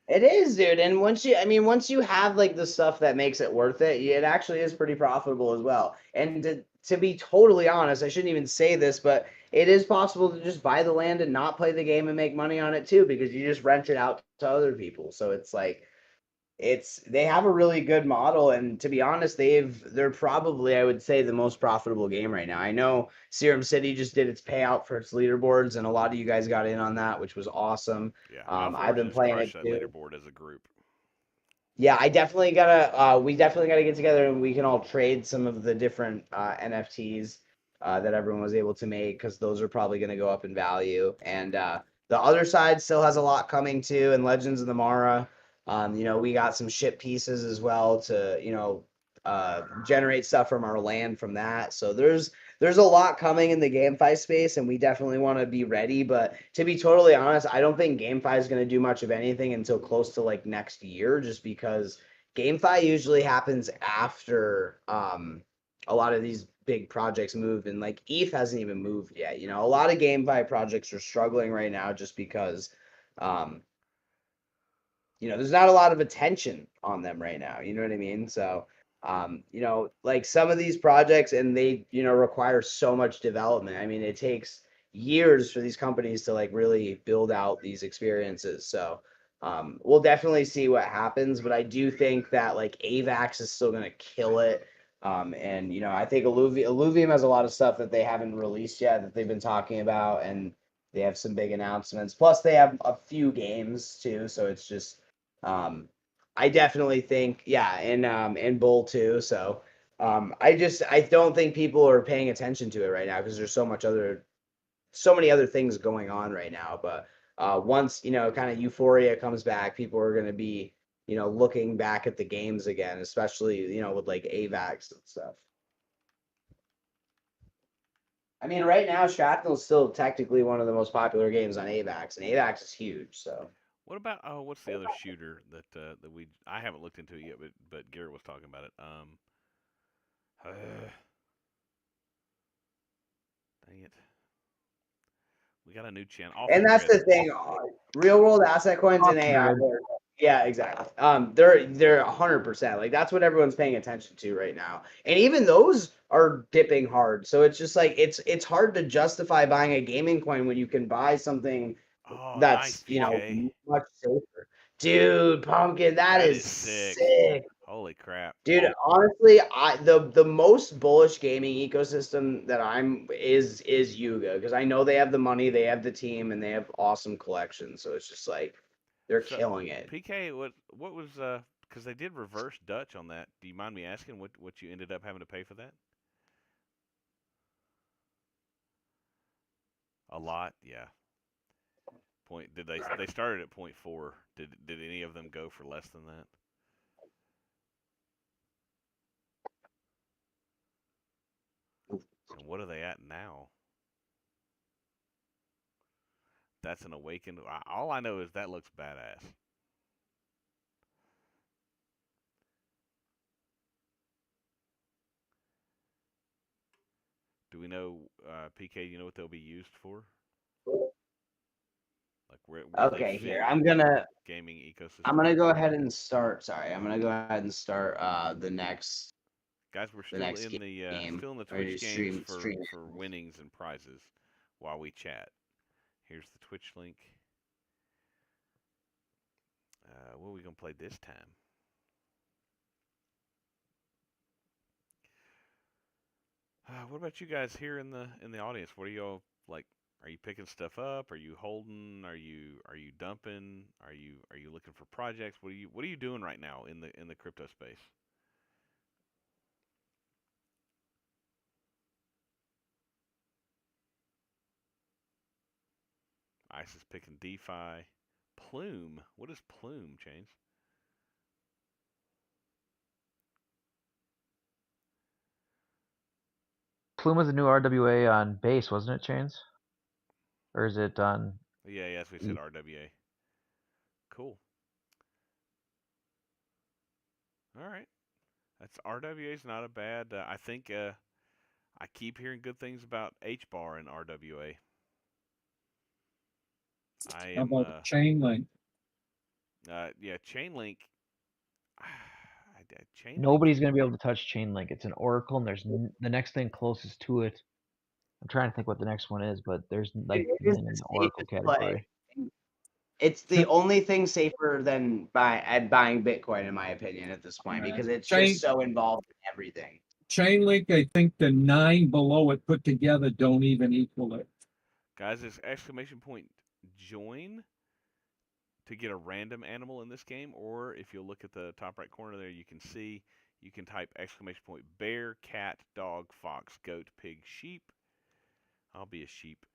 It is, dude. And once you have like the stuff that makes it worth it, it actually is pretty profitable as well. And to be totally honest, I shouldn't even say this, but it is possible to just buy the land and not play the game and make money on it too, because you just rent it out to other people. So it's like they have a really good model, and to be honest, they're probably, I would say, the most profitable game right now. I know Serum City just did its payout for its leaderboards, and a lot of you guys got in on that, which was awesome. Yeah, Alpha I've Origin been has playing crushed it that too. leaderboard as a group. Yeah, I definitely gotta. We definitely gotta get together and we can all trade some of the different NFTs that everyone was able to make because those are probably gonna go up in value. And the other side still has a lot coming too. And Legends of the Mara, we got some ship pieces as well to generate stuff from our land from that. So there's a lot coming in the GameFi space, and we definitely want to be ready. But to be totally honest, I don't think GameFi is going to do much of anything until close to like next year, just because GameFi usually happens after a lot of these big projects move, and like ETH hasn't even moved yet. A lot of GameFi projects are struggling right now just because um, there's not a lot of attention on them right now. You know what I mean? So, like some of these projects and they, require so much development. I mean, it takes years for these companies to like really build out these experiences. So, we'll definitely see what happens, but I do think that like AVAX is still going to kill it. And I think Illuvium has a lot of stuff that they haven't released yet that they've been talking about, and they have some big announcements. Plus, they have a few games too, so it's just I definitely think, yeah, and Bull too. So I don't think people are paying attention to it right now because there's so many other things going on right now. But once kind of euphoria comes back, people are going to be looking back at the games again, especially with like AVAX and stuff. I mean, right now Shrapnel is still technically one of the most popular games on AVAX, and AVAX is huge. So. What about what's the other shooter that I haven't looked into it yet, but Garrett was talking about it. Dang it, we got a new channel off the And that's grid. the thing. Real world asset coins and AI. Yeah, exactly. They're 100%. Like that's what everyone's paying attention to right now. And even those are dipping hard. So it's just like it's hard to justify buying a gaming coin when you can buy something Oh, nice that's, PK. much safer. Dude, Pumpkin, that That is is sick. sick. Holy crap. Dude, honestly, the most bullish gaming ecosystem that is Yuga because I know they have the money, they have the team, and they have awesome collections. So it's just like they're So killing it. PK, what was because they did reverse Dutch on that. Do you mind me asking what you ended up having to pay for that? A lot, yeah. Point did they started at point 4. Did any of them go for less than that? And what are they at now? That's an awakened. All I know is that looks badass. Do we know, PK? You know what they'll be used for? Like where they Okay, fit here in the gaming I'm ecosystem? gonna go ahead and start. Sorry, I'm gonna go ahead and start Guys, we're the next game. still in the Or Twitch do games stream. for winnings and prizes while we chat. Here's the Twitch link. What are we gonna play this time? What about you guys here in the audience? What are y'all like? Are you picking stuff up? Are you holding? Are you dumping? Are you looking for projects? What are you doing right now in the crypto space? ICE is picking DeFi. Plume. What is Plume, Chains? Plume was a new RWA on base, wasn't it, Chains? Or is it on? Yeah, as we said, RWA. Cool. All right. That's RWA is not a bad. I think I keep hearing good things about H bar and RWA. I How am. about Chainlink? Yeah, Chainlink. Chainlink. Nobody's gonna be able to touch Chainlink. It's an Oracle, and there's the next thing closest to it. I'm trying to think what the next one is, but there's like It is nothing in the the Oracle safest play. category. It's the only thing safer than buying Bitcoin, in my opinion, at this point, because it's just so involved in everything. Chainlink, I think the 9 below it put together don't even equal it. Guys, this exclamation point join to get a random animal in this game, or if you look at the top right corner there, you can see you can type bear, cat, dog, fox, goat, pig, sheep. I'll be a sheep.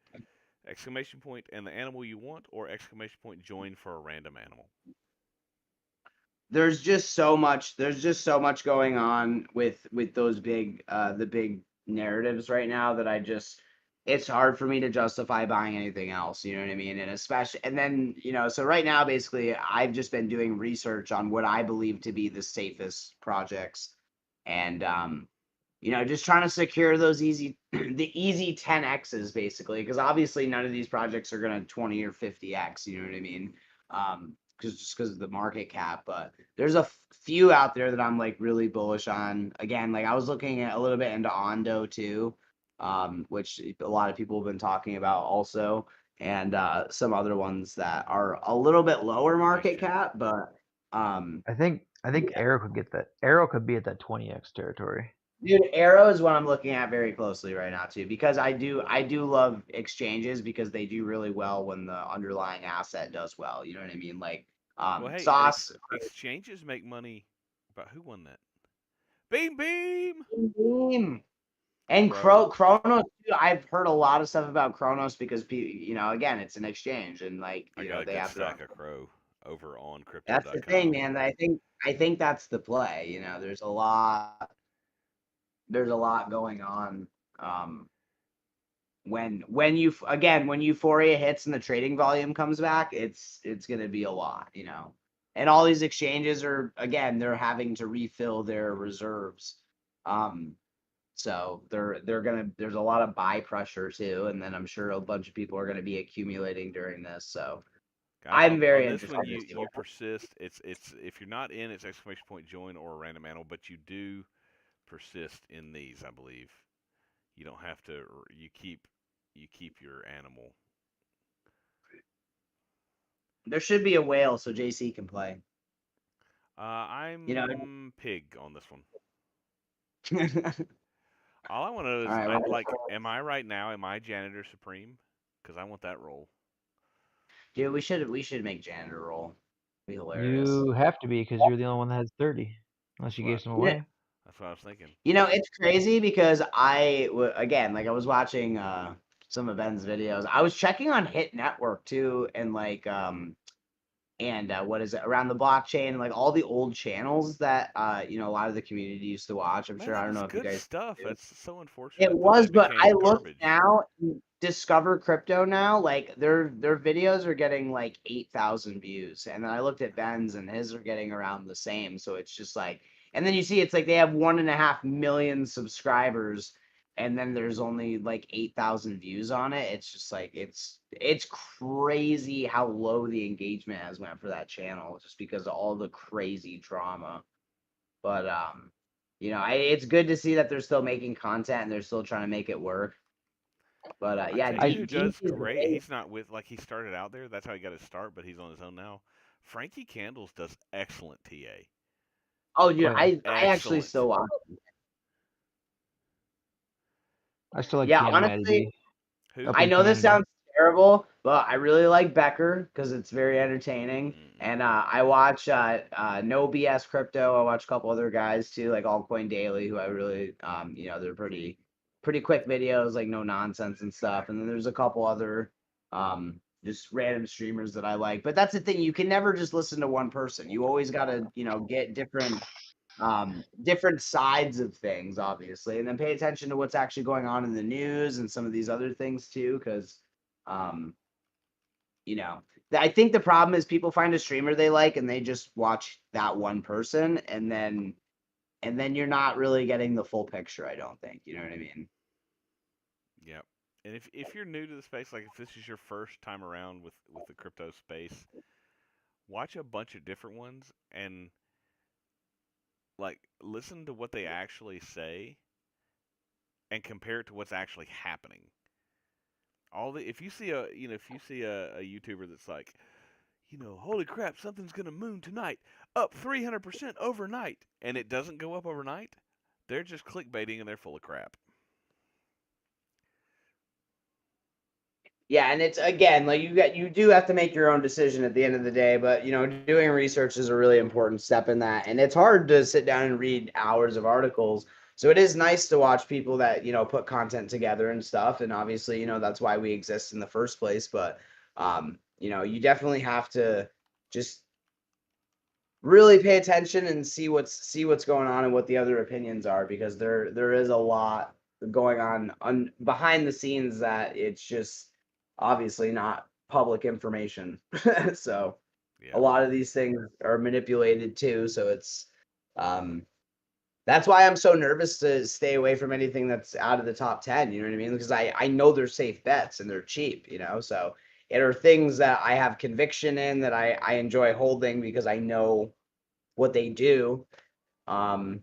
And the animal you want, or join for a random animal. There's just so much going on with those big the big narratives right now that it's hard for me to justify buying anything else, you know what I mean? And especially, and then, so right now basically I've just been doing research on what I believe to be the safest projects, and just trying to secure those the easy 10x's basically, because obviously none of these projects are going to 20 or 50x, you know what I mean? Because of the market cap, but there's a few out there that I'm like really bullish on. Again, like I was looking at a little bit into Ondo too, which a lot of people have been talking about also, and some other ones that are a little bit lower market cap, but I think yeah. Arrow could get that. Arrow could be at that 20x territory. Dude, Arrow is what I'm looking at very closely right now too, because I do love exchanges because they do really well when the underlying asset does well. You know what I mean? Like Well, hey, and Sauce. exchanges make money. But who won that? Beam Beam. Beam. And Crow. Chronos too. I've heard a lot of stuff about Chronos because again, it's an exchange and like I got a they good have their own. stack of Crow over on That's the thing, Crypto.com. man. I think that's the play. There's a lot going on. Um, when Euphoria hits and the trading volume comes back, it's gonna be a lot. And all these exchanges they're having to refill their reserves. Um, so there's a lot of buy pressure too, and then I'm sure a bunch of people are gonna be accumulating during this. So Guys, I'm on very this one, interested to you see you persist. It's if you're not in, it's join or a random animal, but you do persist in these. I believe you don't have to. You keep your animal. there should be a whale so JC can play. You know. I'm pig on this one. All All I want to know is, right. Well, am I right now? Am I janitor supreme? Because I want that role. dude, we should make janitor roll. Be hilarious. You have to be because you're the only one that has 30, unless That's you what gave some Yeah. away. that's what I was thinking. It's crazy because again, like I was watching some of Ben's videos. I was checking on Hit Network too, and like what is it, around the blockchain, and like all the old channels that a lot of the community used to watch. I'm Man, sure, I that don't was know if you good guys stuff. do. It's so It unfortunate that was, they but I became look garbage. now, Discover Crypto now, like their videos are getting like 8,000 views, and then I looked at Ben's, and his are getting around the same. So it's just like, and then you see it's like they have 1.5 million subscribers, and then there's only like 8,000 views on it. It's just like it's crazy how low the engagement has went for that channel, just because of all the crazy drama. But it's good to see that they're still making content and they're still trying to make it work. But I yeah, tell you who GT does is great. He's not with he started out there. That's how he got his start, but he's on his own now. Frankie Candles does excellent TA. Oh, Oh dude, yeah, I actually Excellent. still watch. I still like Yeah, Piano Matty honestly, D. Who? I Upland know this Piano D. sounds terrible, but I really like Becker because it's very entertaining. Mm-mm. And I watch No BS Crypto. I watch a couple other guys too, like Altcoin Daily, who I really they're pretty quick videos, like no nonsense and stuff. And then there's a couple other just random streamers that I like. But that's the thing, you can never just listen to one person. You always gotta, get different sides of things, obviously, and then pay attention to what's actually going on in the news and some of these other things too, because um you know I think the problem is people find a streamer they like and they just watch that one person, and then you're not really getting the full picture, I don't think, you know what I mean? Yep. And if you're new to the space, like if this is your first time around with the crypto space, watch a bunch of different ones and like listen to what they actually say and compare it to what's actually happening. If you see a YouTuber that's like, holy crap, something's gonna moon tonight, up 300% overnight, and it doesn't go up overnight, they're just clickbaiting and they're full of crap. Yeah, and it's again like you do have to make your own decision at the end of the day, but doing research is a really important step in that, and it's hard to sit down and read hours of articles. So it is nice to watch people that put content together and stuff, and obviously that's why we exist in the first place. But you definitely have to just really pay attention and see what's going on and what the other opinions are, because there is a lot going on behind the scenes that it's just obviously not public information. So a Yeah. lot of these things are manipulated too, so it's um that's why I'm so nervous to stay away from anything that's out of the top 10, you know what I mean? Because I know they're safe bets and they're cheap, so it are things that I have conviction in, that I enjoy holding because I know what they do. Um,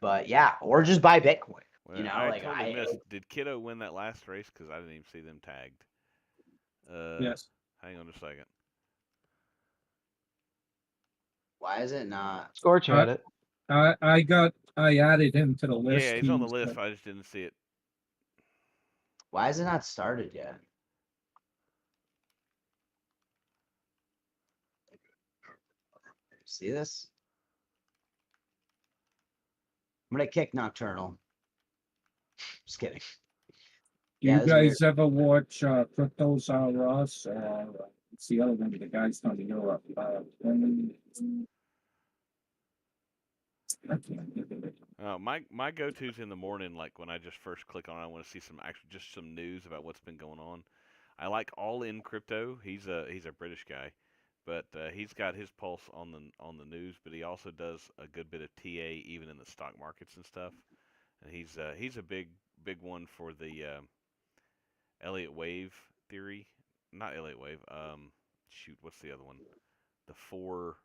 but yeah, or just buy Bitcoin. Well, I Like totally missed. Did Kiddo win that last race? Because I didn't even see them tagged. Yes. Hang on a second. why is it not? Scorch I, had it. I added him to the Yeah, list. he's on the list. I just didn't see it. Why is it not started yet? See this? I'm gonna kick Nocturnal. Just kidding. Do Yeah, you this is weird. guys ever watch Cryptos R Us? It's the other one, the guy's not in Europe. I can't think of it. My go-to's in the morning, like when I just first click on it, I want to see just some news about what's been going on. I like All In Crypto. He's a British guy, but he's got his pulse on the news. But he also does a good bit of TA even in the stock markets and stuff. And he's a big one for the Elliott wave theory. Not Elliott wave. Shoot, what's the other one? The four,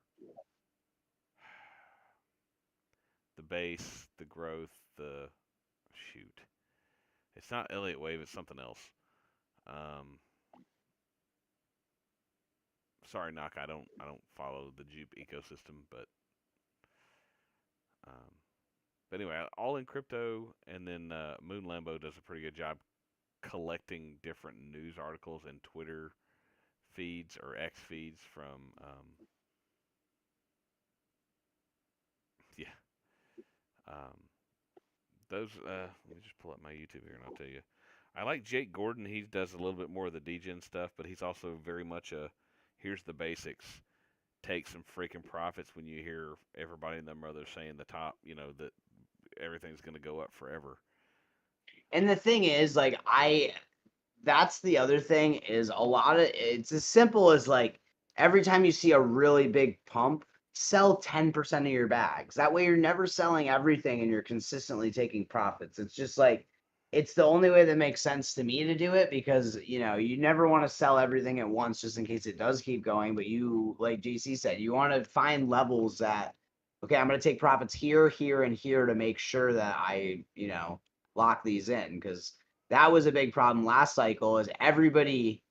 the base, the growth, the shoot. It's not Elliott wave. It's something else. Um, sorry, Knock. I don't follow the Jupe ecosystem, um, but anyway, all in crypto, and then Moon Lambo does a pretty good job collecting different news articles and Twitter feeds or X feeds from yeah. Um, those let me just pull up my YouTube here and I'll tell you. I like Jake Gordon. He does a little bit more of the degen stuff, but he's also very much a here's the basics. Take some freaking profits when you hear everybody and their mother saying the top, that everything's going to go up forever. And the thing is, like, that's the other thing, is a lot of it's as simple as like every time you see a really big pump, sell 10% of your bags. That way you're never selling everything and you're consistently taking profits. It's just like it's the only way that makes sense to me to do it, because you never want to sell everything at once just in case it does keep going. But you, like JC said, you want to find levels that, okay, I'm going to take profits here, here, and here to make sure that I lock these in, because that was a big problem last cycle, is everybody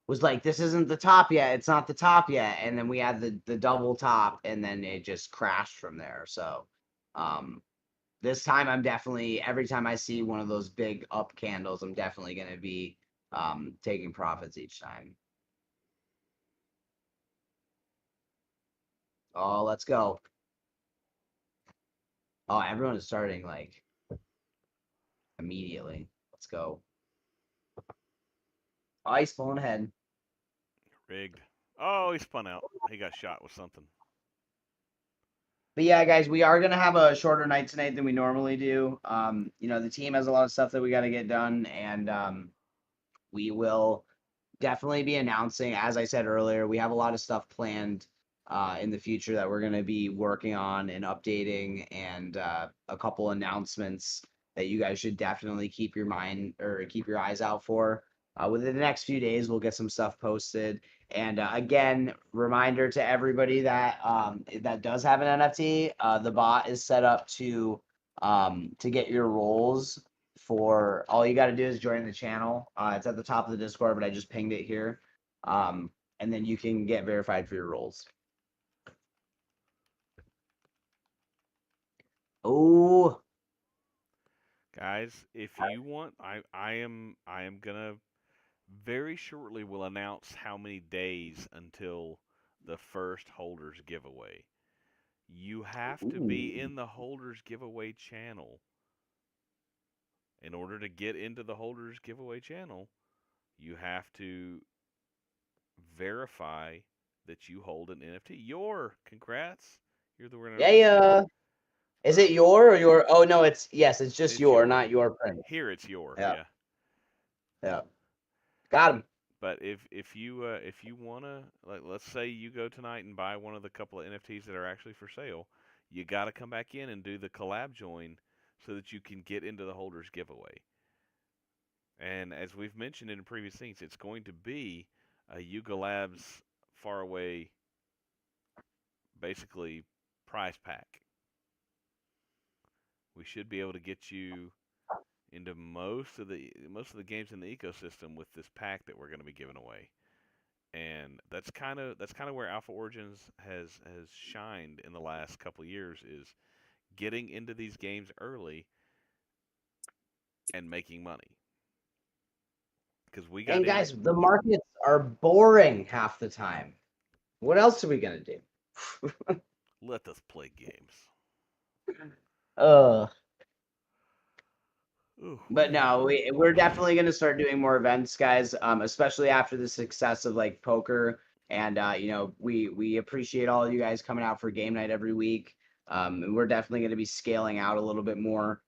was like, this isn't the top yet, it's not the top yet, and then we had the double top, and then it just crashed from there. So um this time I'm definitely, every time I see one of those big up candles, I'm definitely going to be taking profits each time. Oh, let's go. Oh, everyone is starting like immediately. Let's go. Ice pulling ahead. Rigged. Oh, he spun out. He got shot with something. But yeah, guys, we are gonna have a shorter night tonight than we normally do. The team has a lot of stuff that we got to get done, and we will definitely be announcing. As I said earlier, we have a lot of stuff planned in the future that we're gonna be working on and updating, and a couple announcements that you guys should definitely keep your mind or keep your eyes out for. Within the next few days, we'll get some stuff posted. And again, reminder to everybody that that does have an NFT, the bot is set up to get your roles. For all you got to do is join the channel. It's at the top of the Discord, but I just pinged it here. And then you can get verified for your roles. Oh, Guys, if you want, I am gonna very shortly we'll announce how many days until the first holders giveaway. You have to be Ooh. in the holders giveaway channel. In order to get into the holders giveaway channel, you have to verify that you hold an NFT. Congrats, you're the winner of Yeah, this one. yeah. Is it Um, your or your? Oh no, it's just it's your, your. not your print. Here it's your, Yeah, yeah. yeah. Got him. But if you wanna, like, let's say you go tonight and buy one of the couple of NFTs that are actually for sale, you got to come back in and do the collab join so that you can get into the holders giveaway. And as we've mentioned in previous things, it's going to be a Yuga Labs faraway, basically, prize pack. We should be able to get you into most of the games in the ecosystem with this pack that we're going to be giving away. And that's kind of where Alpha Origins has shined in the last couple of years, is getting into these games early and making money. Because we got And in, guys, the markets are boring half the time. What else are we gonna do? let us play games. Uh, Ooh, but no, we're definitely gonna start doing more events, guys. Especially after the success of like poker, and we appreciate all of you guys coming out for game night every week. And we're definitely gonna be scaling out a little bit more.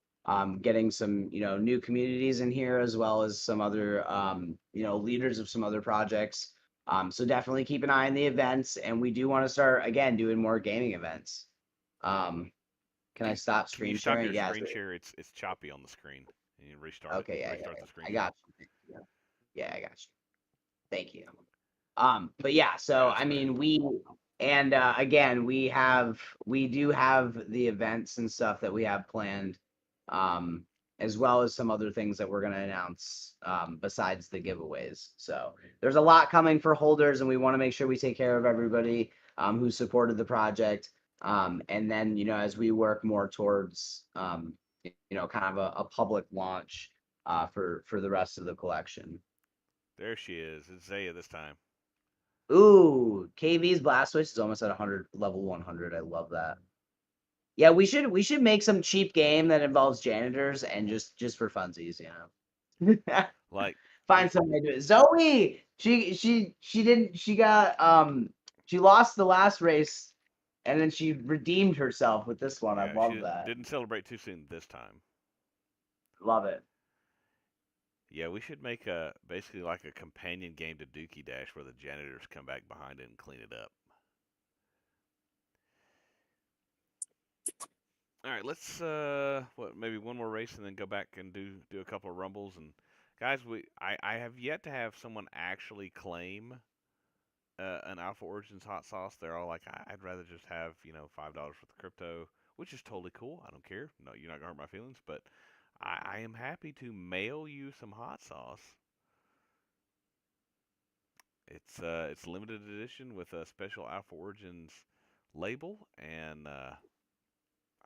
Getting some new communities in here as well as some other leaders of some other projects. So definitely keep an eye on the events, and we do want to start again doing more gaming events. Um, can I can stop can you screen stop sharing? your Yeah. screen share? It's choppy on the screen. And you restart it. Okay. Yeah. Yeah. Restart Yeah. the screen I share. got you. Yeah. Yeah. I got you. Thank you. But yeah, All right, so that's I better. mean, again, we do have the events and stuff that we have planned, um, as well as some other things that we're gonna announce, besides the giveaways. So there's a lot coming for holders, and we want to make sure we take care of everybody who supported the project. And then as we work more towards kind of a public launch for the rest of the collection. There she is. It's Zaya this time. Ooh, KV's Blast Switch is almost at 100, level 100. I love that. Yeah, we should make some cheap game that involves janitors and just for funsies, Like Find if some way to do it. Zoe, she didn't she lost the last race and then she redeemed herself with this one. I yeah, she love that. didn't celebrate too soon this time. Love it. Yeah, we should make a basically like a companion game to Dookie Dash where the janitors come back behind it and clean it up. All right, let's maybe one more race and then go back and do a couple of rumbles. And guys, I have yet to have someone actually claim an Alpha Origins hot sauce. They're all like, I'd rather just have $5 for the crypto, which is totally cool. I don't care. No, you're not gonna hurt my feelings, but I am happy to mail you some hot sauce. It's limited edition with a special Alpha Origins label, and I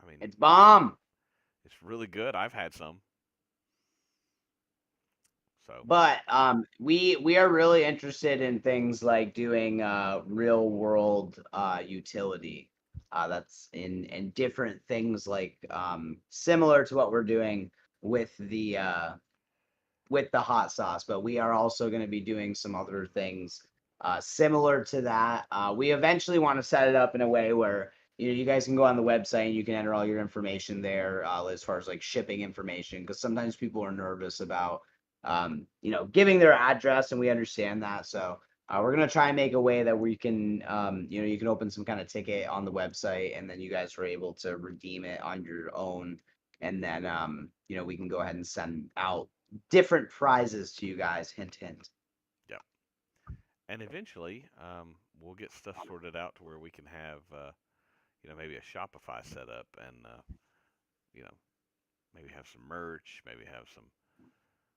mean It's bomb. it's really good. I've had some, so But we are really interested in things like doing real world utility. That's in different things like similar to what we're doing with the hot sauce, but we are also going to be doing some other things similar to that. We eventually want to set it up in a way where you guys can go on the website and you can enter all your information there as far as like shipping information, because sometimes people are nervous about giving their address, and we understand that. So we're gonna try and make a way that we can you can open some kind of ticket on the website, and then you guys are able to redeem it on your own, and then we can go ahead and send out different prizes to you guys. Hint, hint. yeah. And eventually, we'll get stuff sorted out to where we can have maybe a Shopify set up, and you know maybe have some merch, maybe have some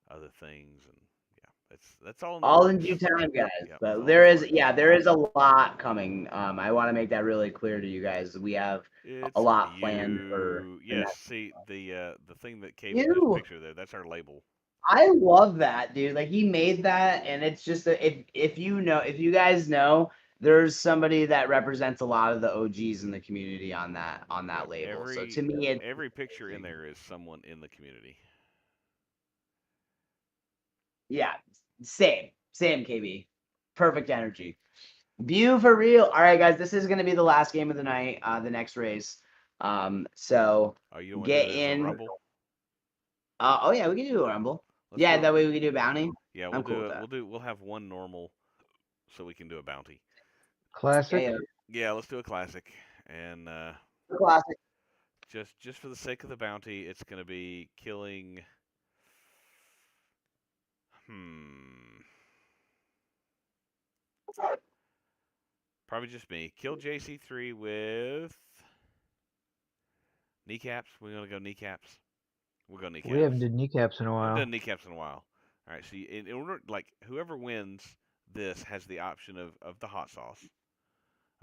other things, and yeah, that's all in the All in works. due time, guys. Yeah, it's But all in the works. there is a lot coming. I want to make that really clear to you guys. We have a It's lot planned for you. the Yes, next. see the thing that KB just You. pictured there. That's our label. I love that, dude. Like he made that, and it's just if you guys know, there's somebody that represents a lot of the OGs in the community on that Yep. label. So to Every me, it's every picture in amazing. there is someone in the community. Yeah, same KB, perfect energy. View for real. All right, guys, this is gonna be the last game of the night. The next race. So Oh, you don't want to get do it as a in. rumble? Oh yeah, we can do a rumble. Let's Yeah, do that it. way we can do a bounty. Yeah, we'll I'm cool do with it. that. We'll have one normal, so we can do a bounty. Yeah, Classic. yeah. Yeah, let's do a classic, and Classic. just for the sake of the bounty, it's gonna be killing. Hmm. Probably just me. Kill JC3 with kneecaps. We're gonna go kneecaps. We'll go We haven't kneecaps. did kneecaps in a Haven't while. done kneecaps in a while. All right. So in order, like whoever wins this has the option of the hot sauce.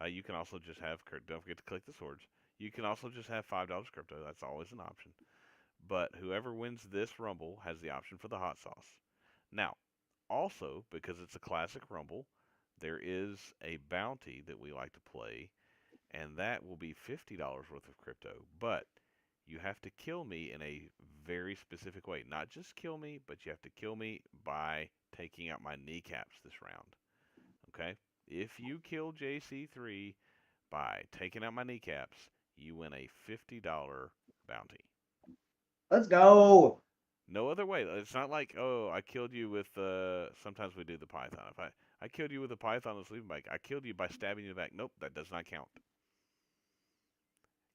You can also just have. Don't forget to click the swords. You can also just have $5 crypto. That's always an option. But whoever wins this rumble has the option for the hot sauce. Now, also because it's a classic rumble, there is a bounty that we like to play, and that will be $50 worth of crypto. But you have to kill me in a very specific way. Not just kill me, but you have to kill me by taking out my kneecaps this round. Okay? If you kill JC3 by taking out my kneecaps, you win a $50 bounty. Let's go. No other way. It's not like, oh, I killed you with. Sometimes we do the python. If I killed you with a python and sleeping bag, I killed you by stabbing you in the back. Nope, that does not count.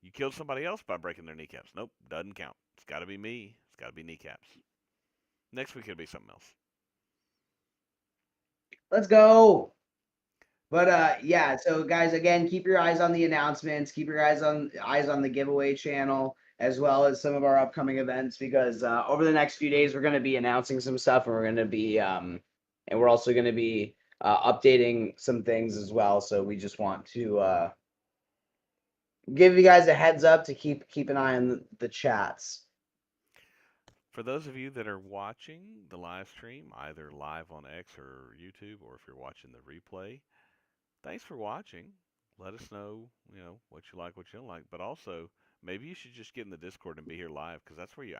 You killed somebody else by breaking their kneecaps. Nope, doesn't count. It's got to be me. It's got to be kneecaps. Next week it'll be something else. Let's go. But yeah, so guys, again, keep your eyes on the announcements, keep your eyes on the giveaway channel, as well as some of our upcoming events, because over the next few days we're going to be announcing some stuff, and we're also going to be updating some things as well. So we just want to give you guys a heads up to keep an eye on the chats. For those of you that are watching the live stream, either live on X or YouTube, or if you're watching the replay, thanks for watching. Let us know, what you like, what you don't like. But also, maybe you should just get in the Discord and be here live, because that's where you